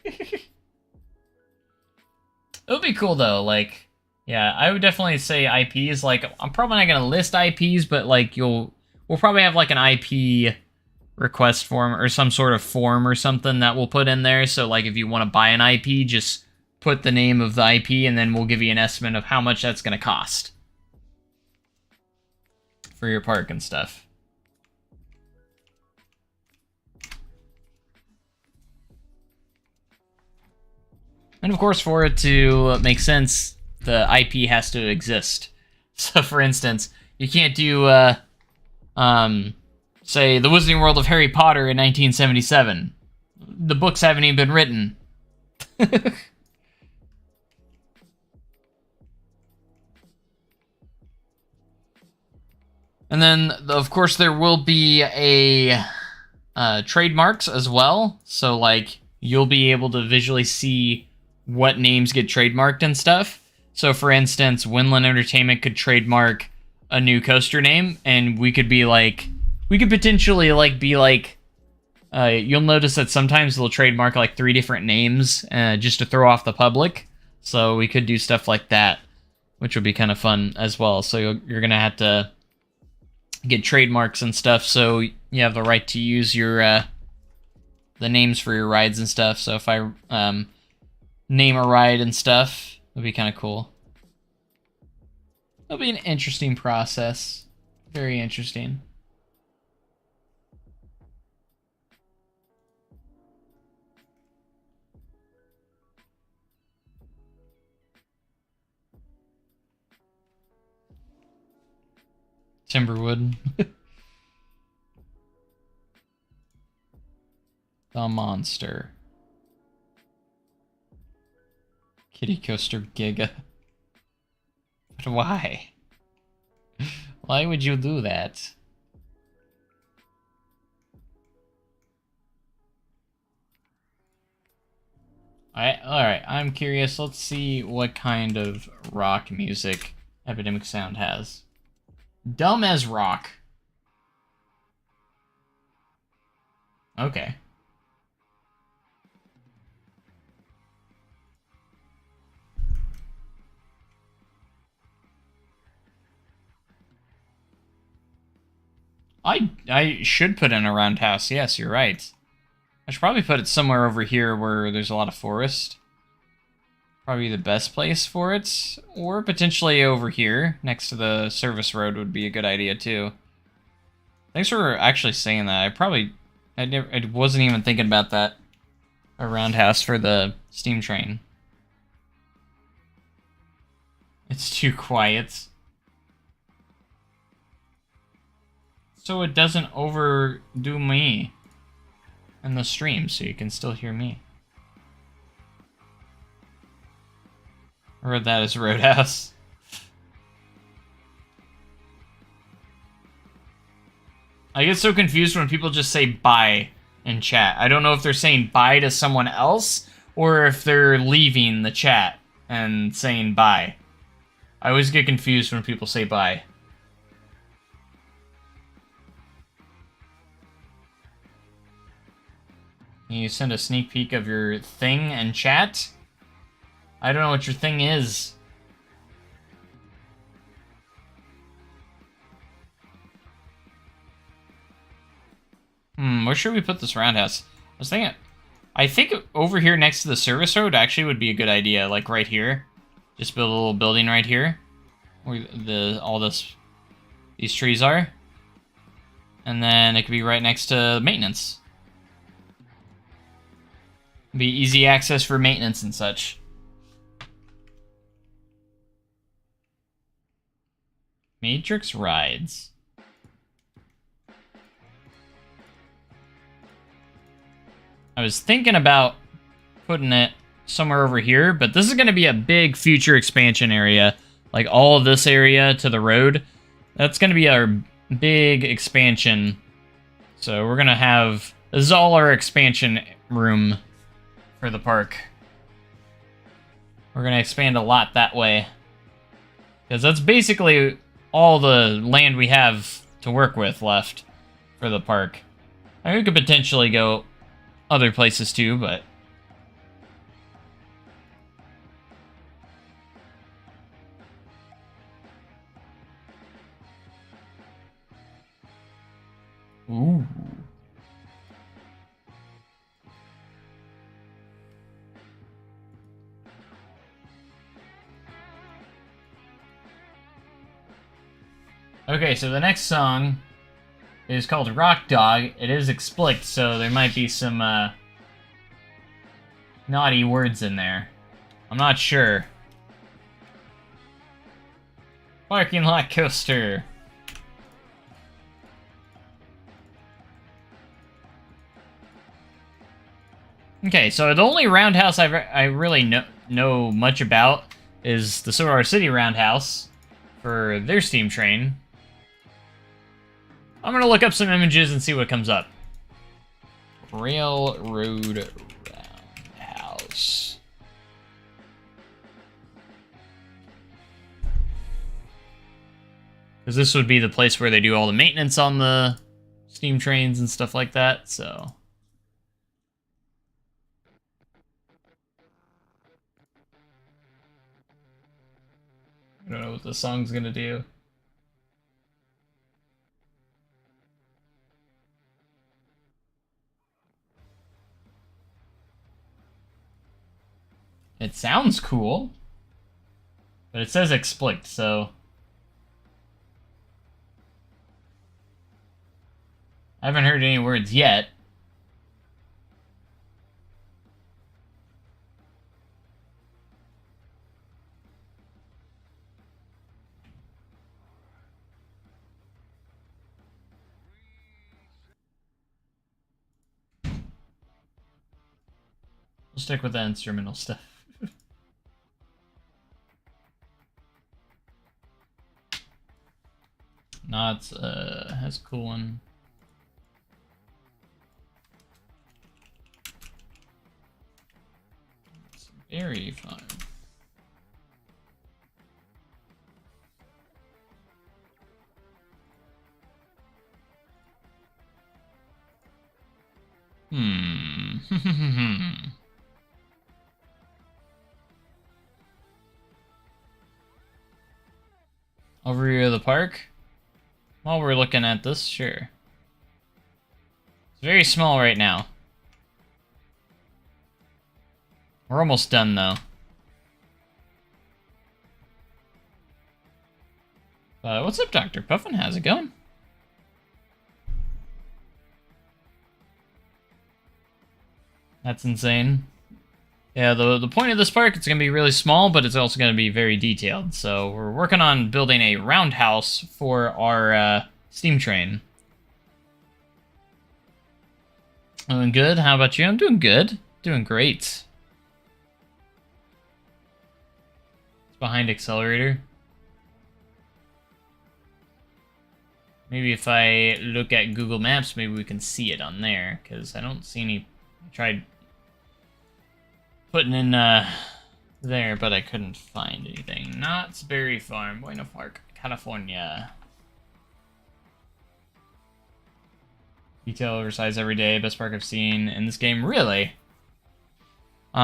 It would be cool though, like, yeah, I would definitely say IPs. Like, I'm probably not gonna list IPs, but like we'll probably have like an IP request form or some sort of form or something that we'll put in there. So like if you want to buy an IP, just put the name of the IP and then we'll give you an estimate of how much that's gonna cost for your park and stuff. And of course, for it to make sense, the IP has to exist. So, for instance, you can't do, say, The Wizarding World of Harry Potter in 1977. The books haven't even been written. And then, of course, there will be a trademarks as well. So, like, you'll be able to visually see what names get trademarked and stuff. So, for instance, Winland Entertainment could trademark a new coaster name, and we could be like, we could potentially like be like, you'll notice that sometimes they'll trademark like 3 different names just to throw off the public. So we could do stuff like that, which would be kind of fun as well. So you're gonna have to get trademarks and stuff, so you have the right to use your the names for your rides and stuff. So if I name a ride and stuff, it'll be kind of cool. It'll be an interesting process. Very interesting. Timberwood. The Monster. Kitty Coaster Giga. But why? Why would you do that? Alright, I'm curious. Let's see what kind of rock music Epidemic Sound has. Dumb as rock. Okay. I should put in a roundhouse. Yes, you're right. I should probably put it somewhere over here where there's a lot of forest. Probably the best place for it. Or potentially over here, next to the service road would be a good idea too. Thanks for actually saying that. I wasn't even thinking about that. A roundhouse for the steam train. It's too quiet. So it doesn't overdo me in the stream, so you can still hear me. I read that as Roadhouse. I get so confused when people just say bye in chat. I don't know if they're saying bye to someone else or if they're leaving the chat and saying bye. I always get confused when people say bye. You send a sneak peek of your thing in chat? I don't know what your thing is. Where should we put this roundhouse? I think over here next to the service road actually would be a good idea, like right here. Just build a little building right here, where these trees are. And then it could be right next to maintenance. Be easy access for maintenance and such. Matrix rides. I was thinking about putting it somewhere over here, but this is going to be a big future expansion area. Like all of this area to the road. That's going to be our big expansion. So we're going to have... This is all our expansion room for the park. We're going to expand a lot that way. Because that's basically all the land we have to work with left for the park. I mean, we could potentially go other places too, but Ooh. Okay, so the next song is called Rock Dog. It is explicit, so there might be some naughty words in there. I'm not sure. Parking lot coaster. Okay, so the only roundhouse I really know much about is the Solar City Roundhouse for their steam train. I'm gonna look up some images and see what comes up. Railroad Roundhouse. Because this would be the place where they do all the maintenance on the steam trains and stuff like that, so... I don't know what the song's gonna do. It sounds cool, but it says explicit, so... I haven't heard any words yet. We'll stick with the instrumental stuff. Not, has colon. It's very fun. Overview of the park. While we're looking at this, sure. It's very small right now. We're almost done, though. What's up, Dr. Puffin? How's it going? That's insane. Yeah, the point of this park, it's going to be really small, but it's also going to be very detailed. So we're working on building a roundhouse for our steam train. Doing good. How about you? I'm doing good. Doing great. It's behind accelerator. Maybe if I look at Google Maps, maybe we can see it on there, because I don't see any... I tried putting in there, but I couldn't find anything. Knott's Berry Farm, Buena Park, California. Detail oversized every day, best park I've seen in this game. Really?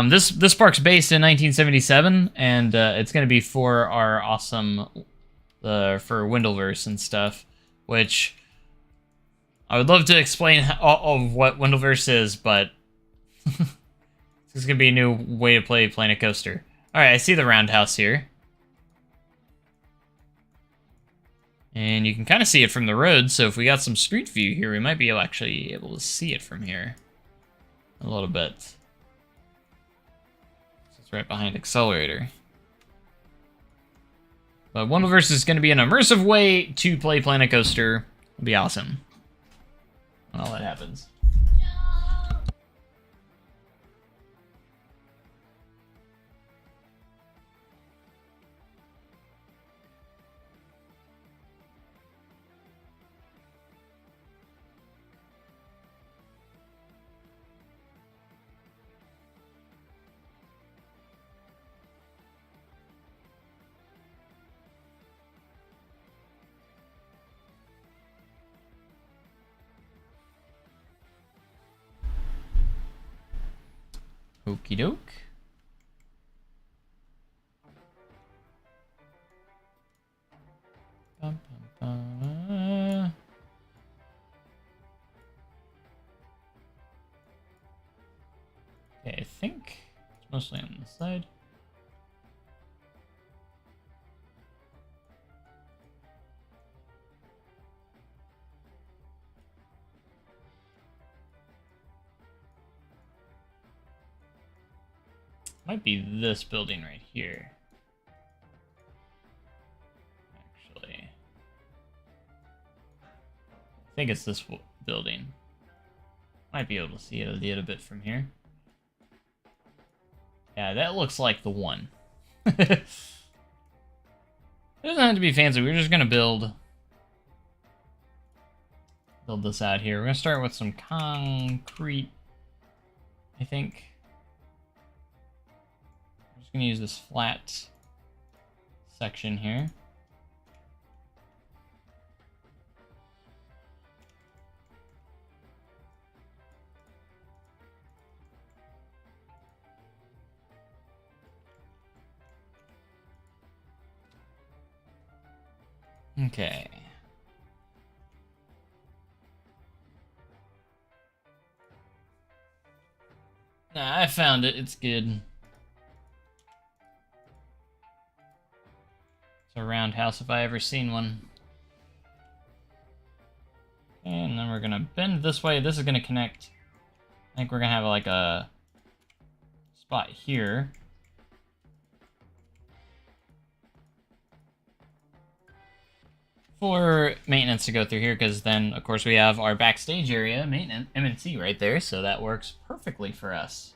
This park's based in 1977, and it's gonna be for our awesome for Wendoverse and stuff, which I would love to explain of what Wendoverse is, but this is going to be a new way to play Planet Coaster. Alright, I see the roundhouse here. And you can kind of see it from the road, so if we got some street view here, we might be actually able to see it from here. A little bit. It's right behind Accelerator. But Wendoverse is going to be an immersive way to play Planet Coaster. It'll be awesome when all that happens. Okie doke. think it's mostly on this side. Might be this building right here. Actually, I think it's this building. Might be able to see it a little bit from here. Yeah, that looks like the one. It doesn't have to be fancy. We're just gonna build this out here. We're gonna start with some concrete, I think. I'm just gonna use this flat section here. Okay. Nah, I found it. It's good. It's a roundhouse if I ever seen one. And then we're gonna bend this way. This is gonna connect. I think we're gonna have like a spot here. For maintenance to go through here, because then, of course, we have our backstage area, maintenance, M&C right there, so that works perfectly for us.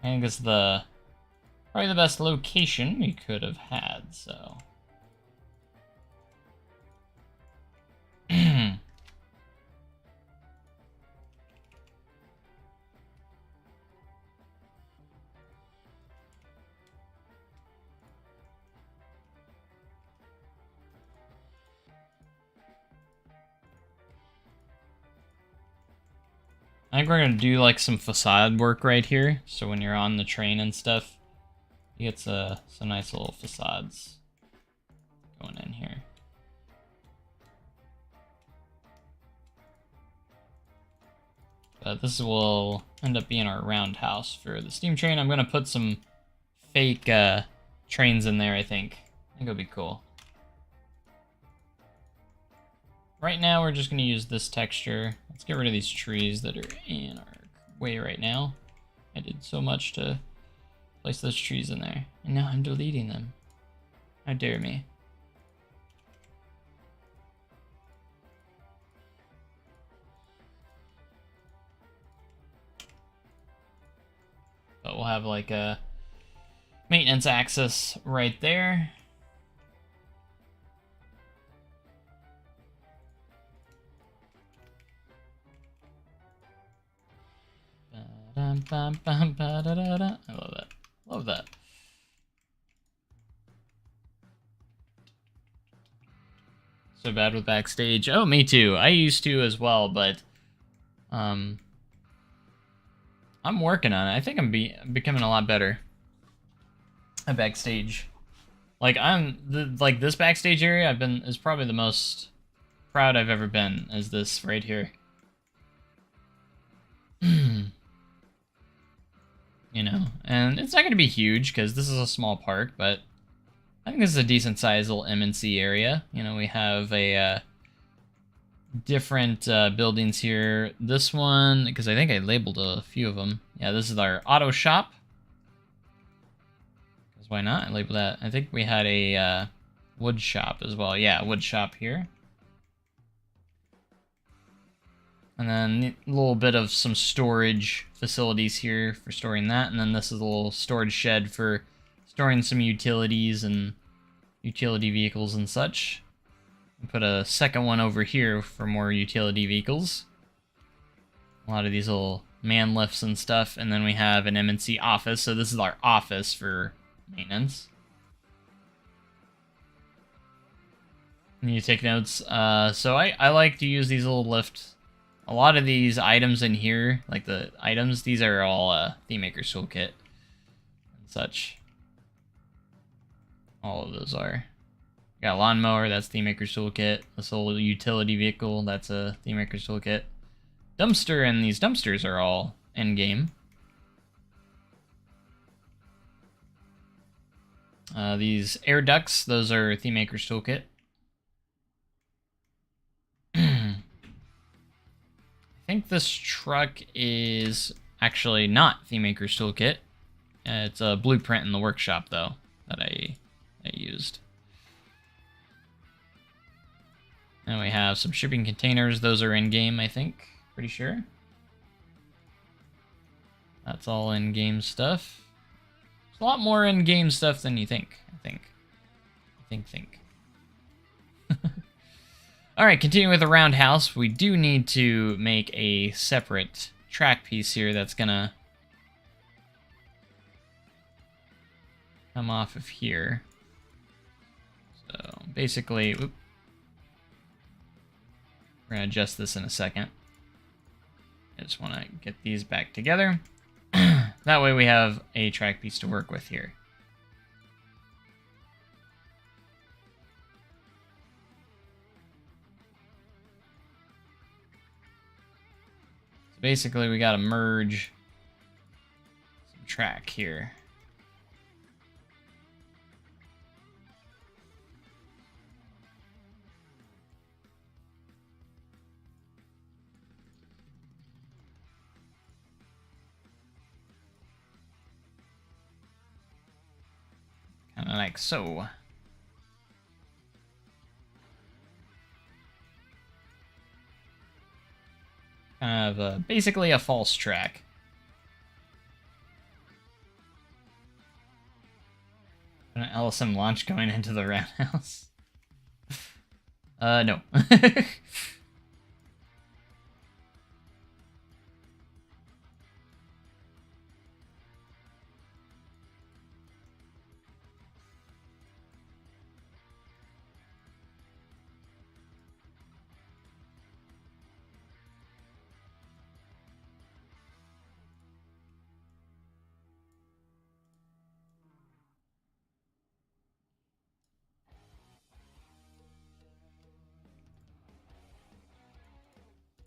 I think it's probably the best location we could have had, so. I think we're gonna do like some facade work right here, so when you're on the train and stuff, you get some nice little facades going in here. But this will end up being our roundhouse for the steam train. I'm gonna put some fake trains in there, I think. I think it'll be cool. Right now, we're just going to use this texture. Let's get rid of these trees that are in our way right now. I did so much to place those trees in there, and now I'm deleting them. How dare me. But we'll have like a maintenance axis right there. I love that. Love that. So bad with backstage. Oh, me too. I used to as well, but I'm working on it. I think I'm becoming a lot better at backstage. Like like this backstage area is probably the most proud I've ever been, is this right here. You know, and it's not going to be huge because this is a small park, but I think this is a decent sized little M&C area. You know, we have a different buildings here. This one, because I think I labeled a few of them. Yeah, this is our auto shop. Because why not? I labeled that. I think we had a wood shop as well. Yeah, wood shop here. And then a little bit of some storage facilities here for storing that. And then this is a little storage shed for storing some utilities and utility vehicles and such. And put a second one over here for more utility vehicles. A lot of these little man lifts and stuff. And then we have an M&C office. So this is our office for maintenance. And you take notes. So I like to use these little lifts. A lot of these items in here, like the items, these are all Theme Maker's Toolkit and such. All of those are. Got a lawnmower, that's Theme Maker's Toolkit. This little utility vehicle, that's a Theme Maker's Toolkit. Dumpster, and these dumpsters are all in-game. These air ducts, those are Theme Maker's Toolkit. I think this truck is actually not Theme Maker's Toolkit. It's a blueprint in the workshop, though, that I used. And we have some shipping containers. Those are in-game, I think. Pretty sure. That's all in-game stuff. There's a lot more in-game stuff than you think, I think. Alright, continuing with the roundhouse, we do need to make a separate track piece here that's gonna come off of here. So, basically, we're gonna adjust this in a second. I just want to get these back together. That way we have a track piece to work with here. So basically we got to merge some track here. Kind of like so. Kind of basically a false track. An LSM launch going into the roundhouse. No.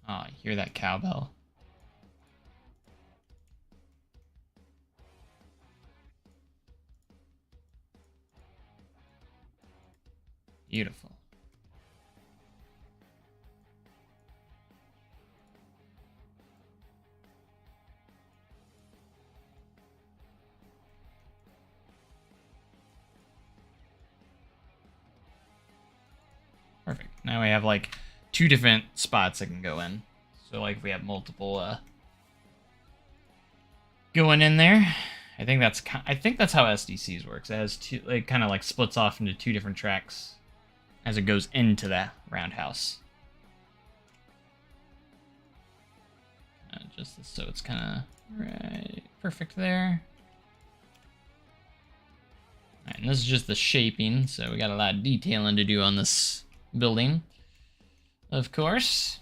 Oh, you hear that cowbell? Beautiful. Perfect. Now we have like 2 different spots it can go in. So like if we have multiple going in there, I think that's how SDCs works. It has 2, it kind of like splits off into 2 different tracks as it goes into that roundhouse. Just so it's kind of right, perfect there. All right, and this is just the shaping, so we got a lot of detailing to do on this building, of course.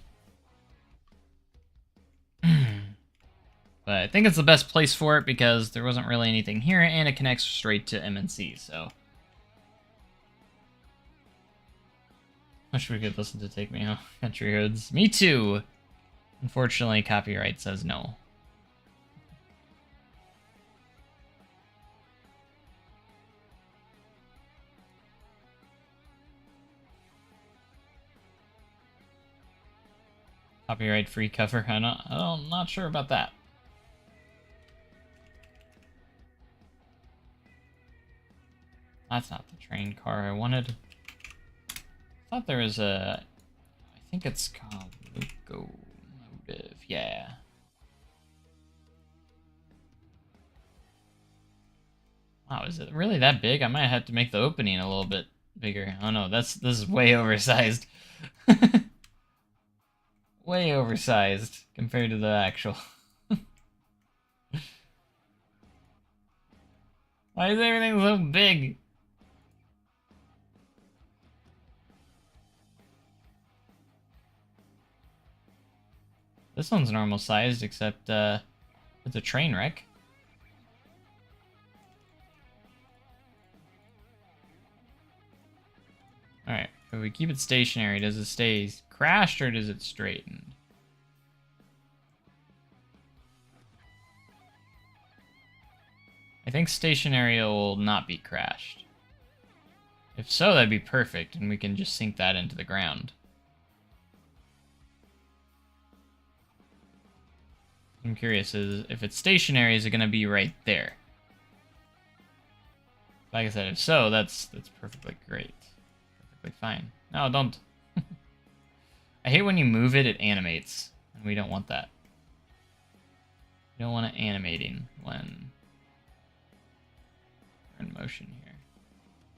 But I think it's the best place for it because there wasn't really anything here, and it connects straight to MNC, so. Wish we could listen to Take Me Home, Country Roads. Me too! Unfortunately, copyright says no. Copyright-free cover? I'm not sure about that. That's not the train car I wanted. I thought there was a... I think it's called Locomotive. Yeah. Wow, is it really that big? I might have to make the opening a little bit bigger. Oh no, this is way oversized. Way oversized compared to the actual. Why is everything so big? This one's normal sized, except it's a train wreck. Alright, if we keep it stationary, does it stay crashed or does it straighten? I think stationary will not be crashed. If so, that'd be perfect, and we can just sink that into the ground. I'm curious, if it's stationary, is it going to be right there? Like I said, if so, that's perfectly great. Perfectly fine. No, don't. I hate when you move it, it animates. And we don't want that. We don't want it animating when we're in motion here.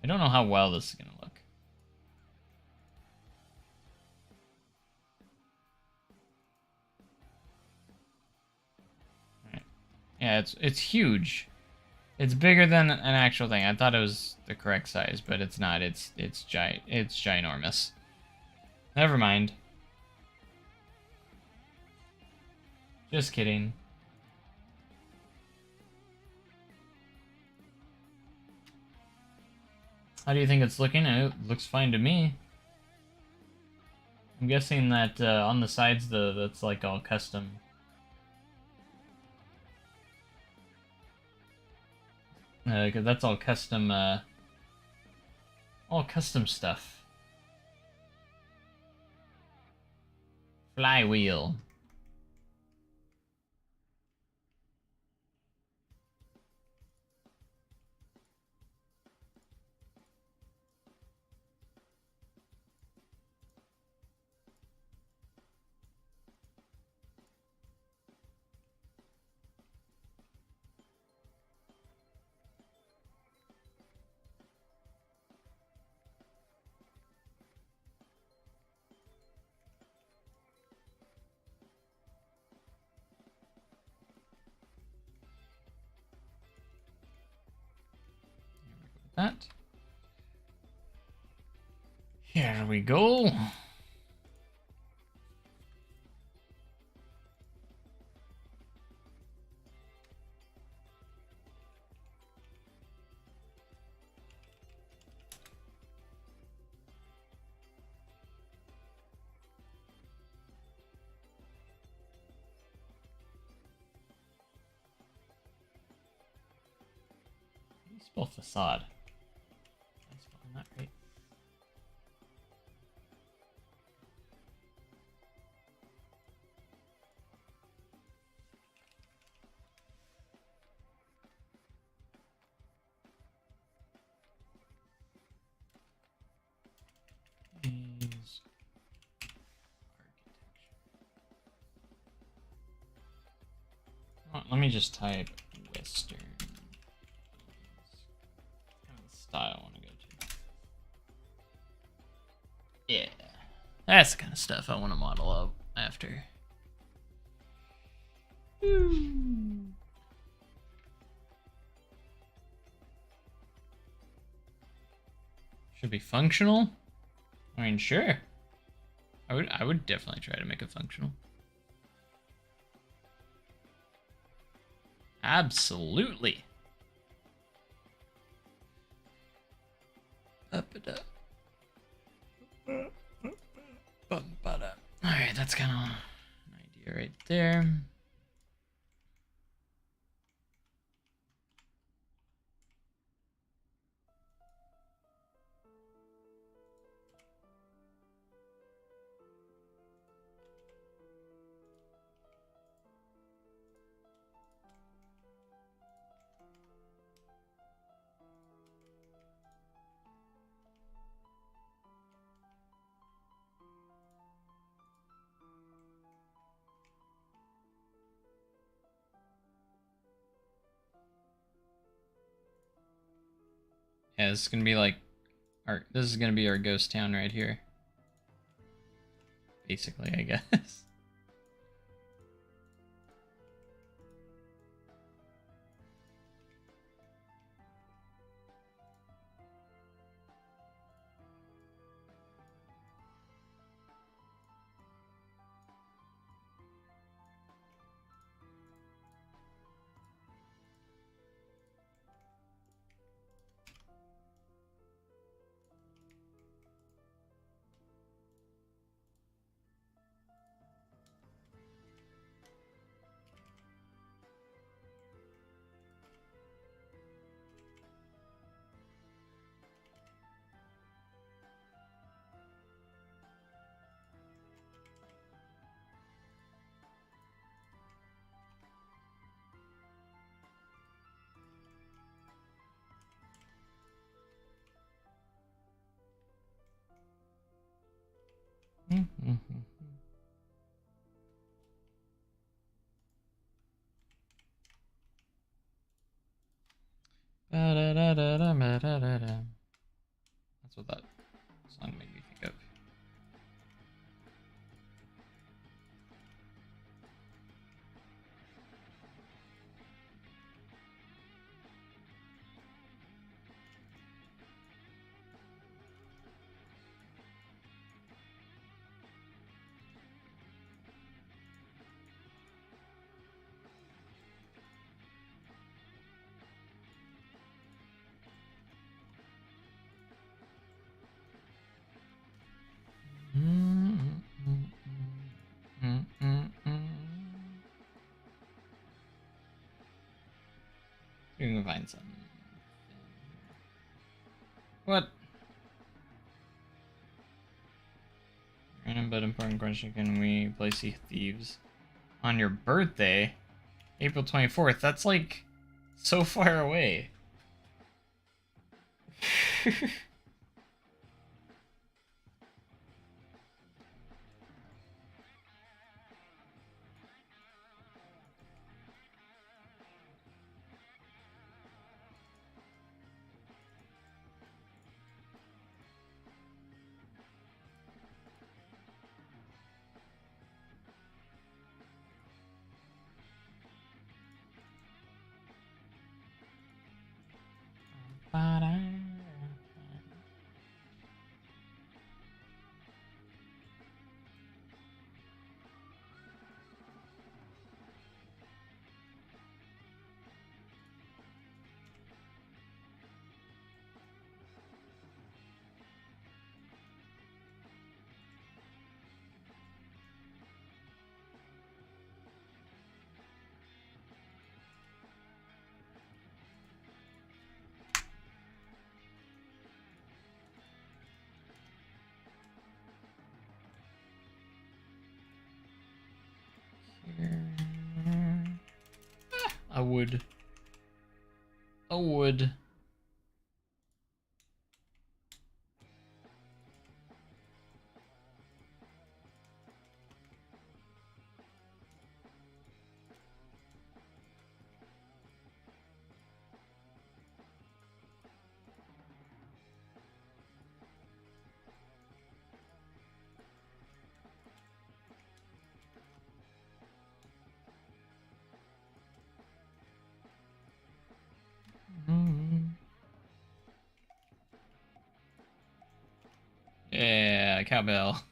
I don't know how well this is going to look. Alright. Yeah, it's huge. It's bigger than an actual thing. I thought it was the correct size, but it's not. It's ginormous. Never mind. Just kidding. How do you think it's looking? It looks fine to me. I'm guessing that on the sides, that's like all custom. Cause that's all custom stuff. Flywheel. That. Here we go. How do you spell facade? I'm spelling that right. Is architecture. Let me just type Western. Kind of the style I want to go to. Yeah, that's the kind of stuff I want to model up after. Should be functional. I mean, sure. I would definitely try to make it functional. Absolutely. Up it up. Alright, that's kind of an idea right there. Yeah, this is gonna be like this is gonna be our ghost town right here. Basically, I guess. That's what that song made me think of. We can find some. What? Random but important question. Can we play Sea Thieves on your birthday? April 24th. That's like so far away. I would. I would. Yeah, cowbell.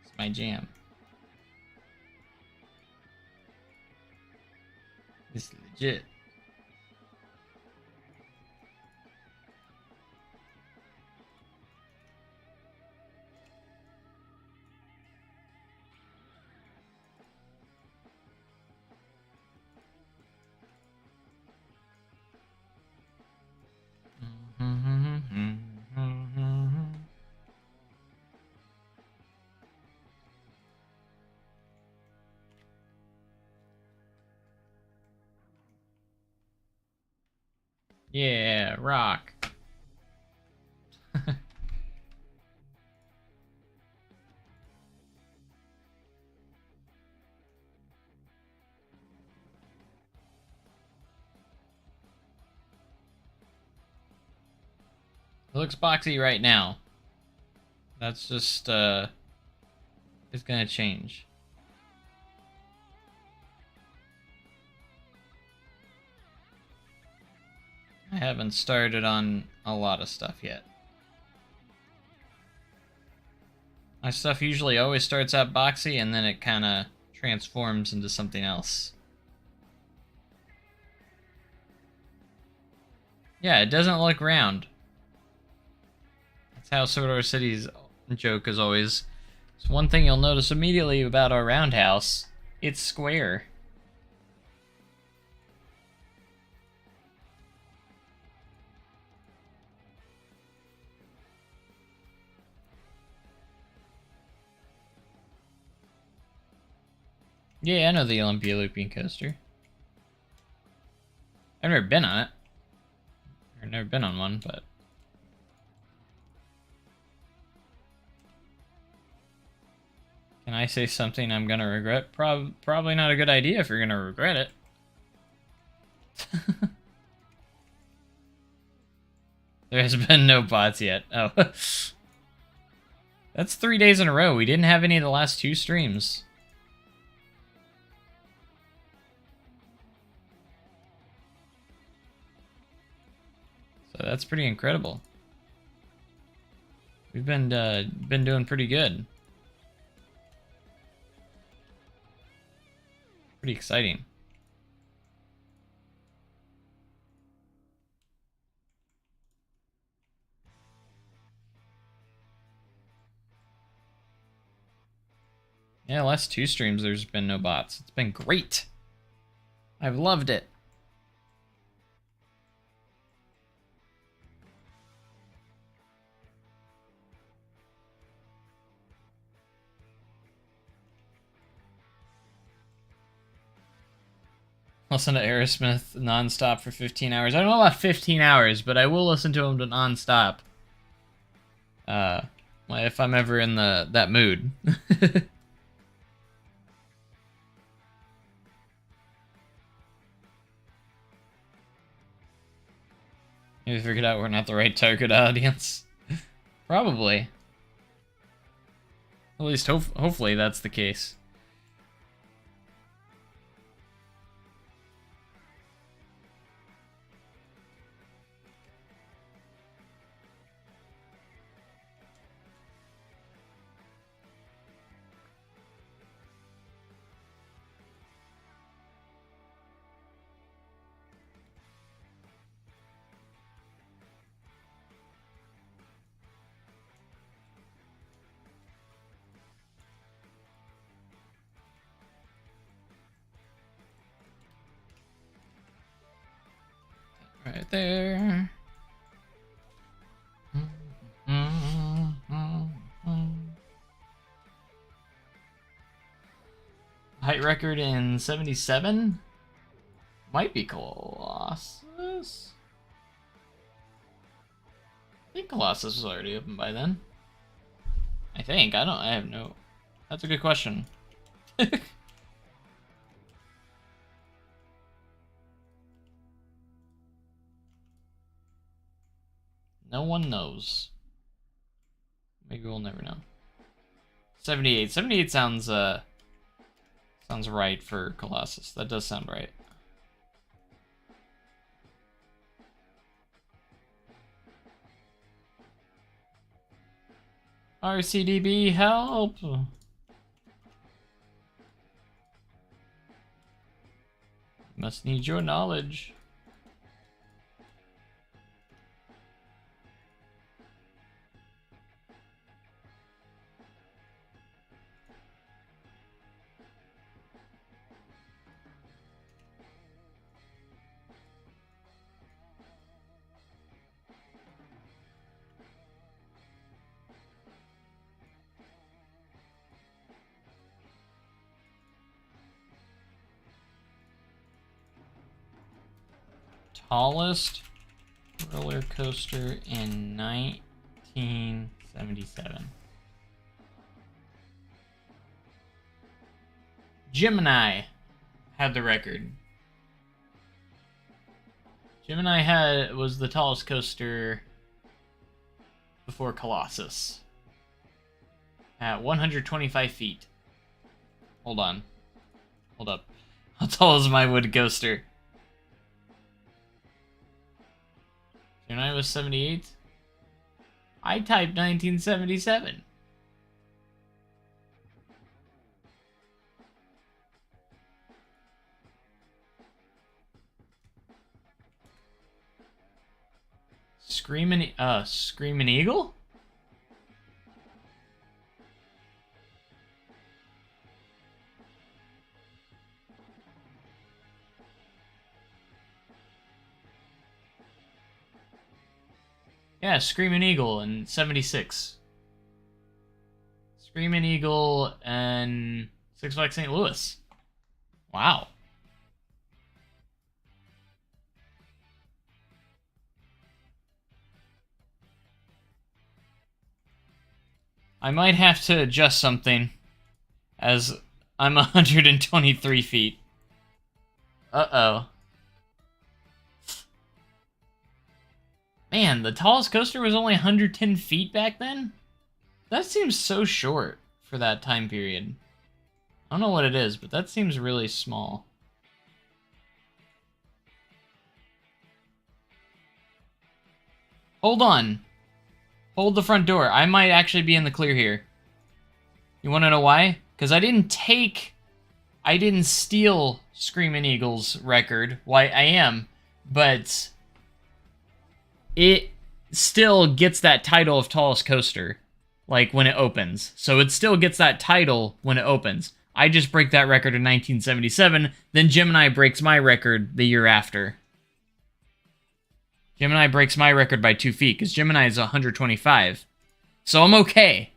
It's my jam. It's legit. Yeah, rock. It looks boxy right now. That's just, it's gonna change. I haven't started on a lot of stuff yet. My stuff usually always starts out boxy and then it kind of transforms into something else. Yeah, it doesn't look round. That's how Sordor City's joke is always. It's one thing you'll notice immediately about our roundhouse. It's square. Yeah, I know the Olympia looping coaster. I've never been on it. I've never been on one, but... Can I say something I'm gonna regret? Probably not a good idea if you're gonna regret it. There has been no bots yet. Oh. That's 3 days in a row. We didn't have any of the last 2 streams. So that's pretty incredible. We've been doing pretty good. Pretty exciting. Yeah, last 2 streams there's been no bots. It's been great. I've loved it. Listen to Aerosmith nonstop for 15 hours. I don't know about 15 hours, but I will listen to him nonstop. If I'm ever in that mood. Maybe figured out we're not the right target audience. Probably. At least hopefully that's the case. Right there. Height record in 77? Might be Colossus. I think Colossus was already open by then. I think. I have no... That's a good question. No one knows. Maybe we'll never know. 78. 78 sounds right for Colossus. That does sound right. RCDB, help! Must need your knowledge. Tallest roller coaster in 1977. Gemini had the record. Gemini was the tallest coaster before Colossus at 125 feet. Hold on. Hold up. How tall is my wood coaster? Gemini was 78. I typed 1977. Screaming Eagle? Yeah, Screaming Eagle in 76. Screaming Eagle and Six Flags St. Louis. Wow. I might have to adjust something, as I'm 123 feet. Uh-oh. Man, the tallest coaster was only 110 feet back then? That seems so short for that time period. I don't know what it is, but that seems really small. Hold on. Hold the front door. I might actually be in the clear here. You want to know why? Because I didn't steal Screamin' Eagle's record. Why, I am. But it still gets that title of tallest coaster, like, when it opens. So it still gets that title when it opens. I just break that record in 1977, then Gemini breaks my record the year after. Gemini breaks my record by 2 feet, because Gemini is 125. So I'm okay.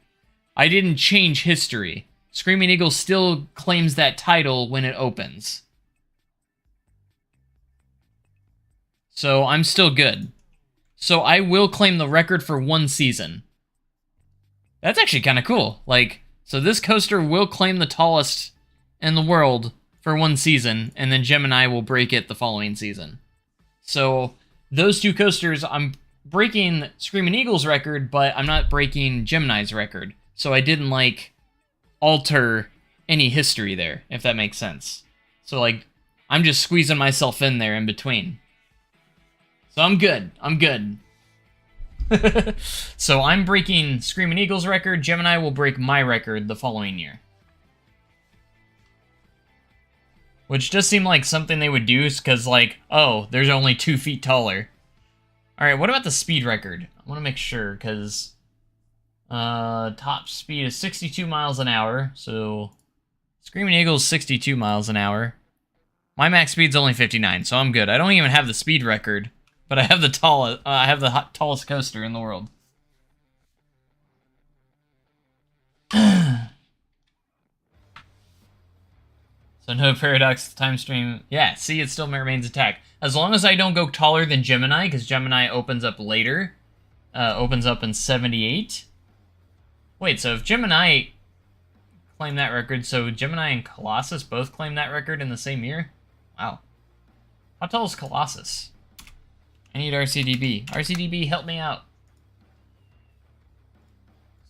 I didn't change history. Screaming Eagle still claims that title when it opens. So I'm still good. So I will claim the record for 1 season. That's actually kind of cool. Like, so this coaster will claim the tallest in the world for 1 season, and then Gemini will break it the following season. So those 2 coasters, I'm breaking Screaming Eagle's record, but I'm not breaking Gemini's record. So I didn't, like, alter any history there, if that makes sense. So, like, I'm just squeezing myself in there in between. So I'm good. I'm good. So I'm breaking Screaming Eagle's record. Gemini will break my record the following year. Which does seem like something they would do, because, like, oh, there's only 2 feet taller. Alright, what about the speed record? I want to make sure, because top speed is 62 miles an hour, so Screaming Eagle is 62 miles an hour. My max speed's only 59, so I'm good. I don't even have the speed record, but I have the tallest coaster in the world. So no paradox time stream. Yeah, see, it still remains intact. As long as I don't go taller than Gemini, because Gemini opens up later. Opens up in 78. Wait, so if Gemini claimed that record, so Gemini and Colossus both claimed that record in the same year? Wow. How tall is Colossus? I need RCDB. RCDB, help me out.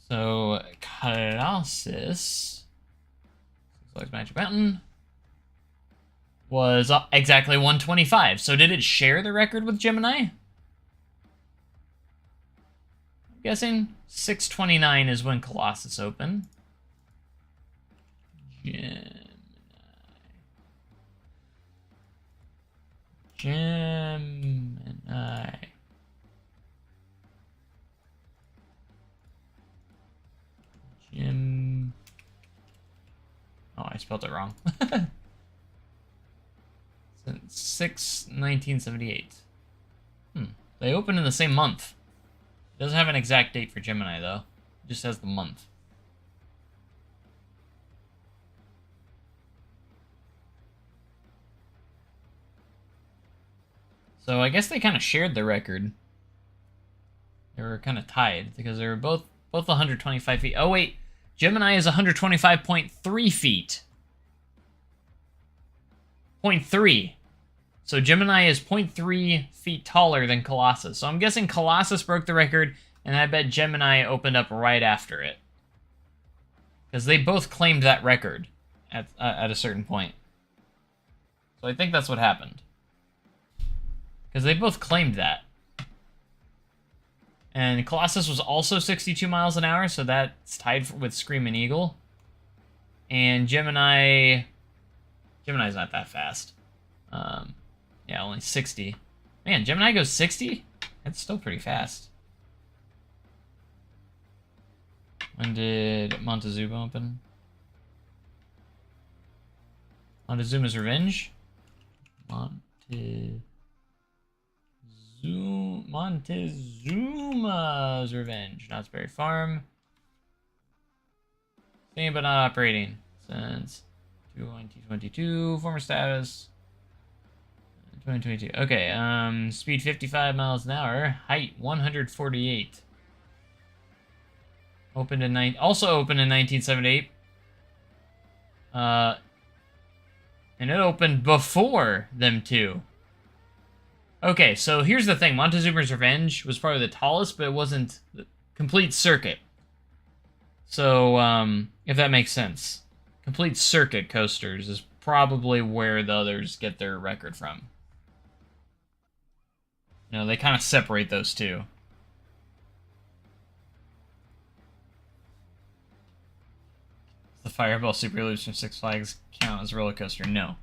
So, Colossus, Six Flags Magic Mountain, was exactly 125. So did it share the record with Gemini? I'm guessing 629 is when Colossus opened. Gemini. Oh, I spelled it wrong. 1978. They opened in the same month. It doesn't have an exact date for Gemini, though. It just has the month. So I guess they kind of shared the record. They were kind of tied, because they were both 125 feet. Oh, wait. Gemini is 125.3 feet. 0.3. So Gemini is 0.3 feet taller than Colossus. So I'm guessing Colossus broke the record, and I bet Gemini opened up right after it. Because they both claimed that record at a certain point. So I think that's what happened. Because they both claimed that. And Colossus was also 62 miles an hour, so that's tied with Screaming Eagle. And Gemini's not that fast. Yeah, only 60. Man, Gemini goes 60? It's still pretty fast. When did Montezuma open? Montezuma's Revenge? Montezuma's Revenge. Knott's Berry Farm. Same but not operating since 2022. Former status 2022. Okay, speed 55 miles an hour. Height 148. Opened in also opened in 1978. And it opened before them two. Okay, so here's the thing. Montezuma's Revenge was probably the tallest, but it wasn't the complete circuit. So, if that makes sense. Complete circuit coasters is probably where the others get their record from. You know, they kind of separate those two. The Fireball Super Loops from Six Flags count as a roller coaster? No.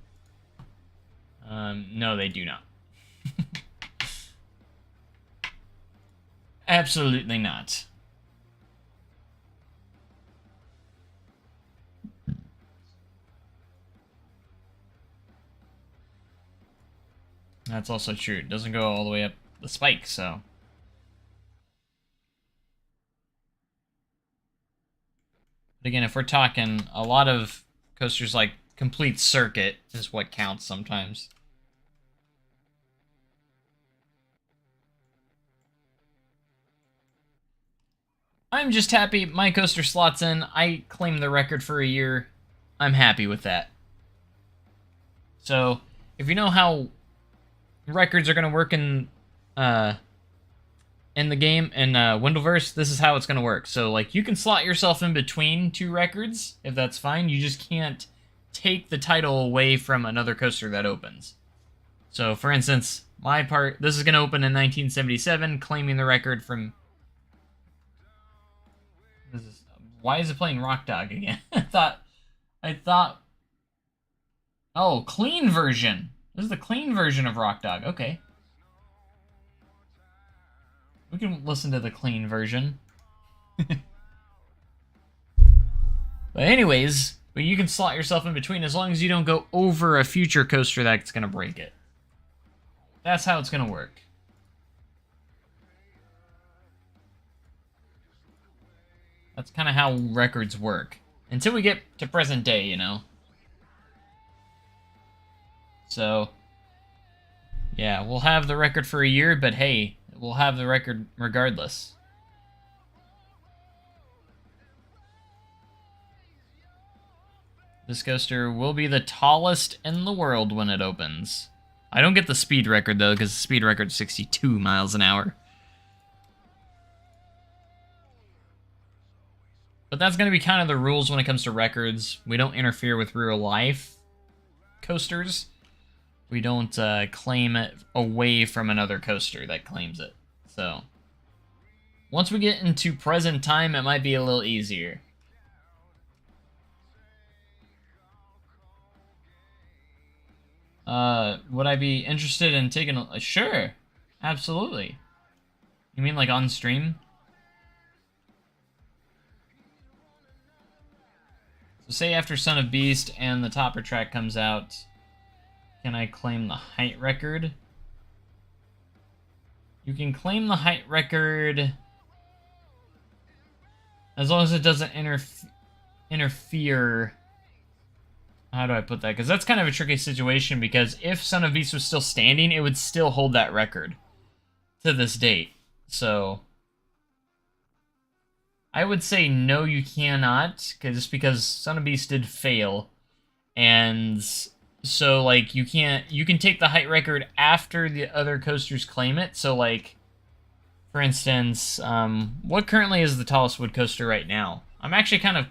No, they do not. Absolutely not. That's also true. It doesn't go all the way up the spike, so. But again, if we're talking a lot of coasters like complete circuit is what counts sometimes. I'm just happy my coaster slots in. I claimed the record for a year. I'm happy with that. So, if you know how records are going to work in the game, in Wendoverse, this is how it's going to work. So, like, you can slot yourself in between two records, if that's fine. You just can't take the title away from another coaster that opens. So, for instance, my part, this is going to open in 1977, claiming the record from... Why is it playing Rock Dog again? I thought... Oh, clean version. This is the clean version of Rock Dog. Okay. We can listen to the clean version. But anyways, but you can slot yourself in between as long as you don't go over a future coaster that's going to break it. That's how it's going to work. That's kind of how records work. Until we get to present day, you know. So, yeah, we'll have the record for a year, but hey, we'll have the record regardless. This coaster will be the tallest in the world when it opens. I don't get the speed record, though, because the speed record's 62 miles an hour. But that's going to be kind of the rules when it comes to records. We don't interfere with real life coasters. We don't claim it away from another coaster that claims it. So, once we get into present time, it might be a little easier. Would I be interested in taking a... Sure, absolutely. You mean like on stream? So say after Son of Beast and the topper track comes out, can I claim the height record? You can claim the height record as long as it doesn't interfere. How do I put that? Because that's kind of a tricky situation, because if Son of Beast was still standing, it would still hold that record to this date. So I would say no, you cannot, just because Son of Beast did fail. And so, like, you can take the height record after the other coasters claim it. So, like, for instance, what currently is the tallest wood coaster right now? I'm actually kind of...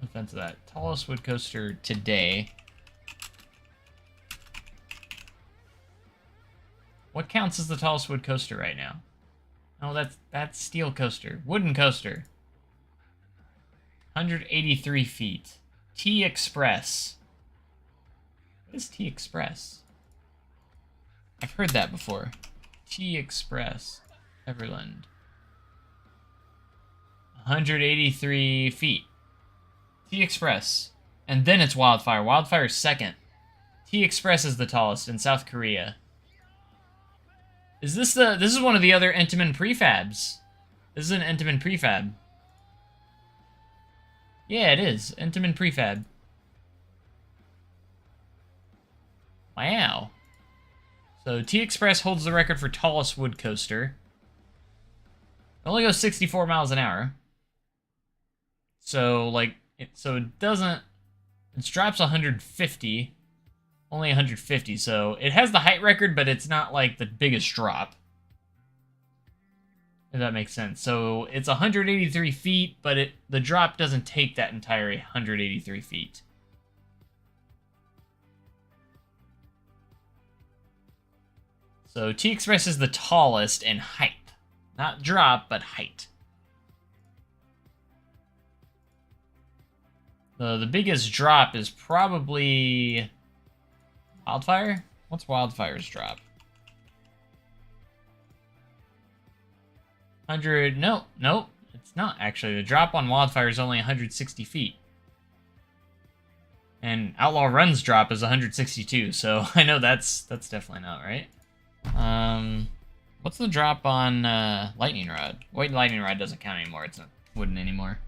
No offense to that. Tallest wood coaster today. What counts as the tallest wood coaster right now? Oh, that's steel coaster. Wooden coaster. 183 feet. T-Express. What is T-Express? I've heard that before. T Express, Everland. 183 feet. T Express. And then it's Wildfire. Wildfire's second. T Express is the tallest in South Korea. Is this this is one of the other Entenmann prefabs. This is an Entenmann prefab. Yeah, it is. Entenmann prefab. Wow. So T Express holds the record for tallest wood coaster. It only goes 64 miles an hour. So like it doesn't, it drops 150. Only 150, so it has the height record, but it's not like the biggest drop. If that makes sense. So it's 183 feet, but the drop doesn't take that entire 183 feet. So T Express is the tallest in height. Not drop, but height. The biggest drop is probably Wildfire? What's Wildfire's drop? 100, no, it's not actually. The drop on Wildfire is only 160 feet. And Outlaw Run's drop is 162, so I know that's definitely not right. What's the drop on Lightning Rod? White Lightning Rod doesn't count anymore, it's not wooden anymore.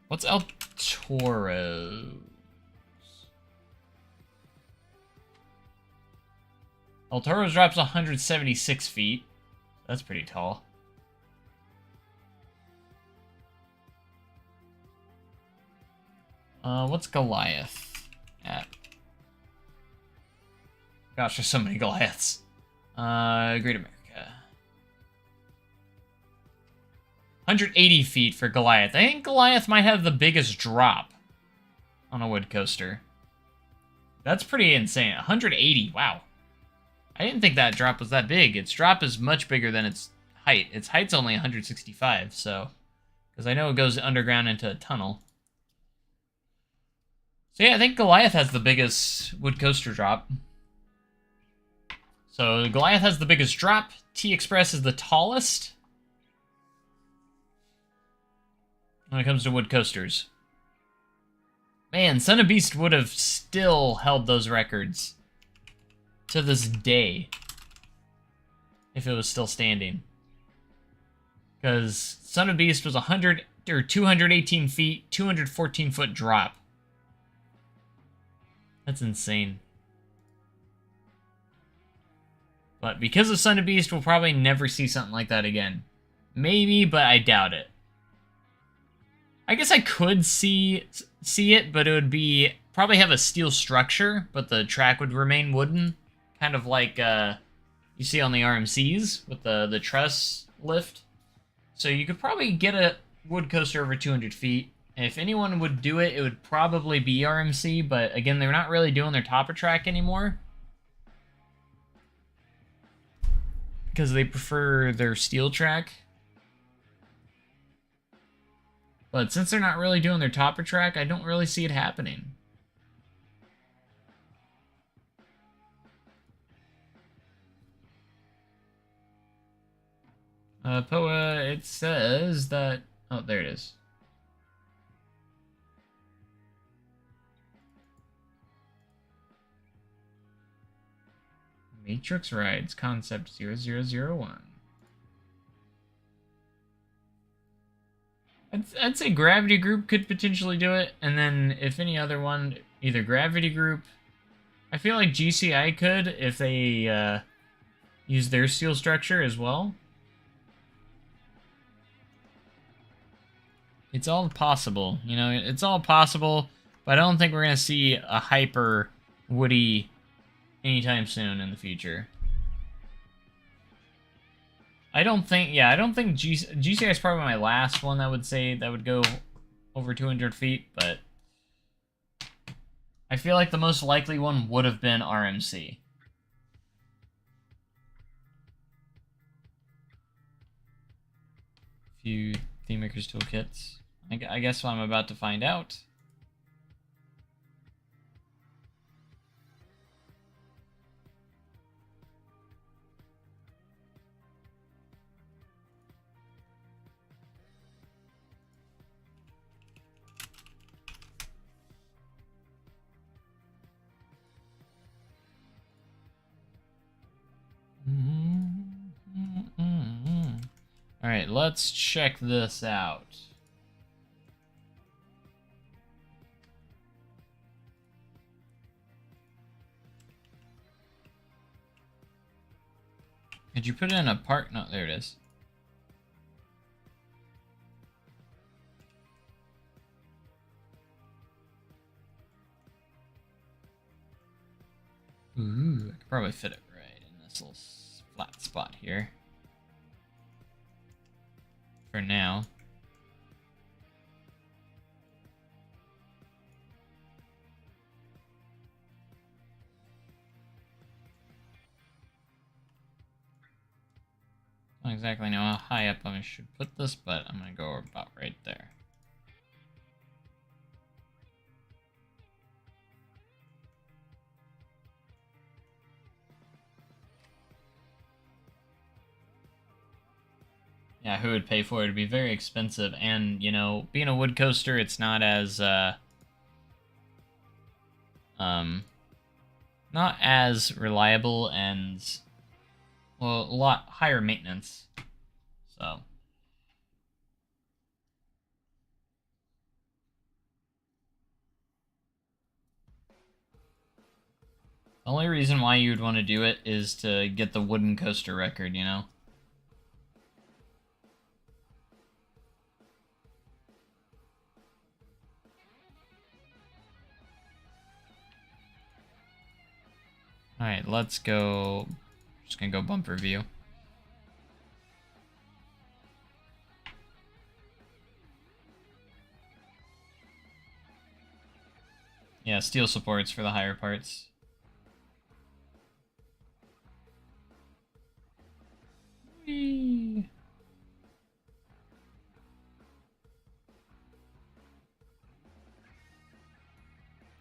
What's El Toro? El Toro's drops 176 feet. That's pretty tall. What's Goliath at? Gosh, there's so many Goliaths. Great America. 180 feet for Goliath. I think Goliath might have the biggest drop on a wood coaster. That's pretty insane. 180, wow. I didn't think that drop was that big. Its drop is much bigger than its height. Its height's only 165, so... Because I know it goes underground into a tunnel. So yeah, I think Goliath has the biggest wood coaster drop. So Goliath has the biggest drop. T-Express is the tallest. When it comes to wood coasters. Man, Son of Beast would have still held those records. To this day, if it was still standing, because Son of Beast was 100 or 218 feet, 214 foot drop. That's insane. But because of Son of Beast, we'll probably never see something like that again. Maybe, but I doubt it. I guess I could see it, but it would be probably have a steel structure, but the track would remain wooden. Kind of like you see on the RMCs with the truss lift. So you could probably get a wood coaster over 200 feet. And if anyone would do it, it would probably be RMC. But again, they're not really doing their topper track anymore. Because they prefer their steel track. But since they're not really doing their topper track, I don't really see it happening. Poa, it says that... Oh, there it is. Matrix Rides, Concept 0001. I'd say Gravity Group could potentially do it, and then if any other one, either Gravity Group... I feel like GCI could if they use their steel structure as well. It's all possible, you know, it's all possible, but I don't think we're going to see a hyper Woody anytime soon in the future. I don't think GCI is probably my last one that would say that would go over 200 feet, but I feel like the most likely one would have been RMC. Few Theme Makers Toolkits. I guess I'm about to find out. Alright, let's check this out. Did you put it in a park? No, there it is. Ooh, I could probably fit it right in this little flat spot here. For now. I don't exactly know how high up I should put this, but I'm gonna go about right there. Yeah, who would pay for it? It'd be very expensive, and, you know, being a wood coaster, it's not as, not as reliable and, well, a lot higher maintenance, so. The only reason why you would want to do it is to get the wooden coaster record, you know? Alright, let's go. Just gonna go bumper view. Yeah, steel supports for the higher parts. Whee!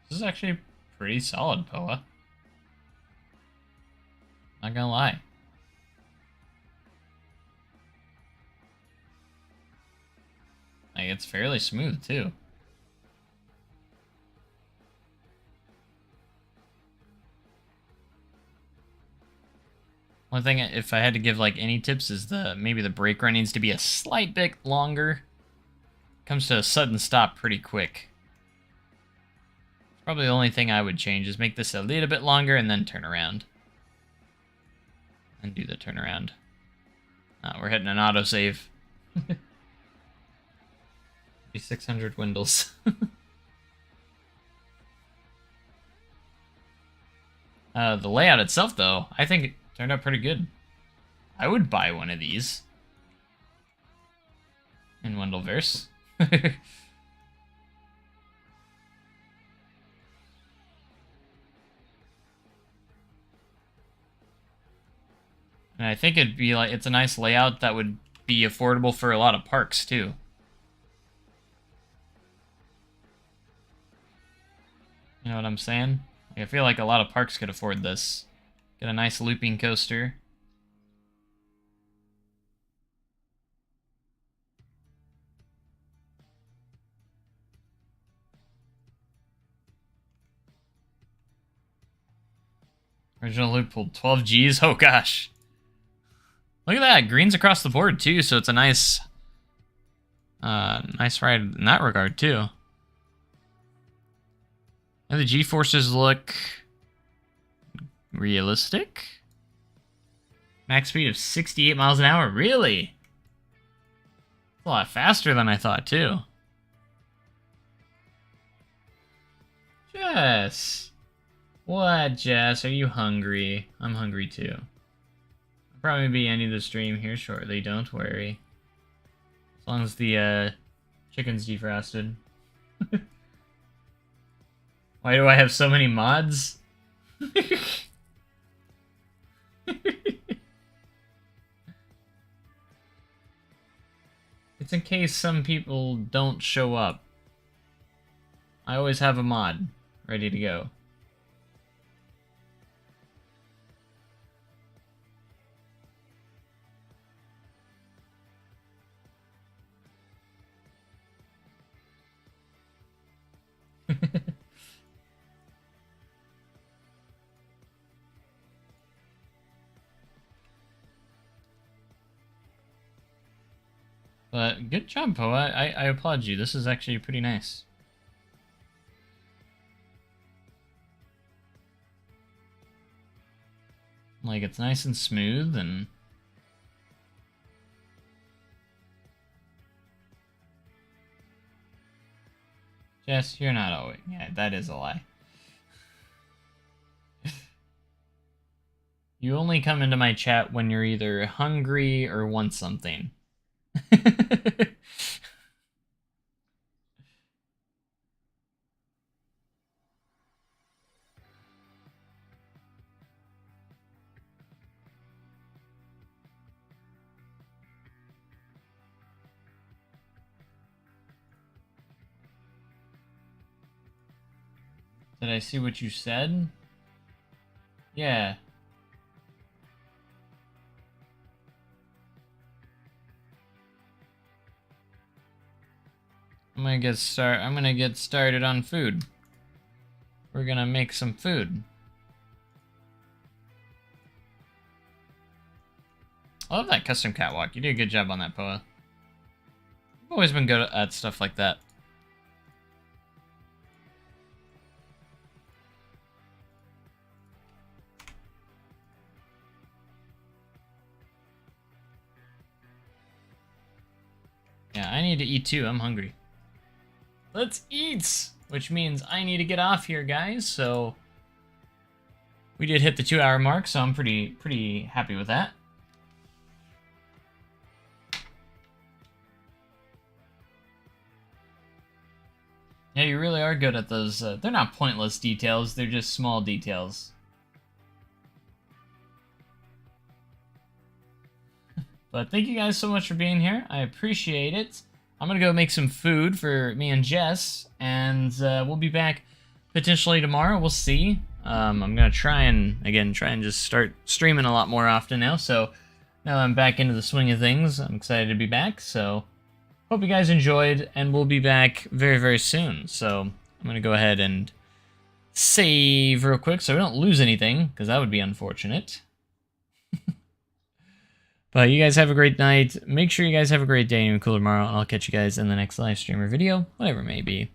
This is actually pretty solid, Poa. Not gonna lie. Like, it's fairly smooth, too. One thing, if I had to give, like, any tips, is maybe the brake run needs to be a slight bit longer. Comes to a sudden stop pretty quick. Probably the only thing I would change is make this a little bit longer and then turn around. And do the turnaround. We're hitting an autosave. Be 600 Wendels. The layout itself, though, I think it turned out pretty good. I would buy one of these. In Wendoverse. And I think it'd be like, it's a nice layout that would be affordable for a lot of parks, too. You know what I'm saying? Like, I feel like a lot of parks could afford this. Get a nice looping coaster. Original loop pulled 12 Gs? Oh gosh. Look at that, greens across the board too, so it's a nice nice ride in that regard too. And the G-forces look realistic. Max speed of 68 miles an hour, really? It's a lot faster than I thought too. Jess. What, Jess? Are you hungry? I'm hungry too. I'll probably be ending the stream here shortly, don't worry. As long as the chicken's defrosted. Why do I have so many mods? It's in case some people don't show up. I always have a mod ready to go. But good job, Poa. I applaud you. This is actually pretty nice. Like, it's nice and smooth, and... Jess, you're not always... Yeah, that is a lie. You only come into my chat when you're either hungry or want something. Did I see what you said? Yeah. I'm gonna get started on food. We're gonna make some food. I love that custom catwalk. You did a good job on that, Poa. I've always been good at stuff like that. Yeah, I need to eat too. I'm hungry. Let's eat! Which means I need to get off here, guys. So we did hit the 2-hour mark, so I'm pretty happy with that. Yeah, you really are good at those. They're not pointless details. They're just small details. But thank you guys so much for being here. I appreciate it. I'm going to go make some food for me and Jess, and we'll be back potentially tomorrow. We'll see. I'm going to try and just start streaming a lot more often now. So now I'm back into the swing of things. I'm excited to be back. So hope you guys enjoyed, and we'll be back very, very soon. So I'm going to go ahead and save real quick so we don't lose anything, because that would be unfortunate. But you guys have a great night. Make sure you guys have a great day and cool tomorrow. And I'll catch you guys in the next live stream or video, whatever it may be.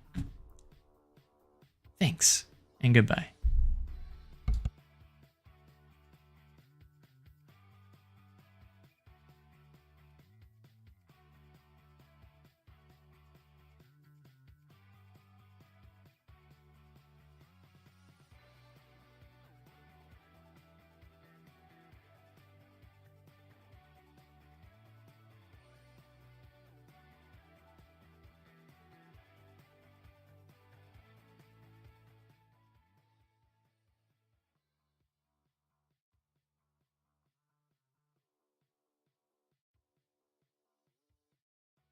Thanks, and goodbye.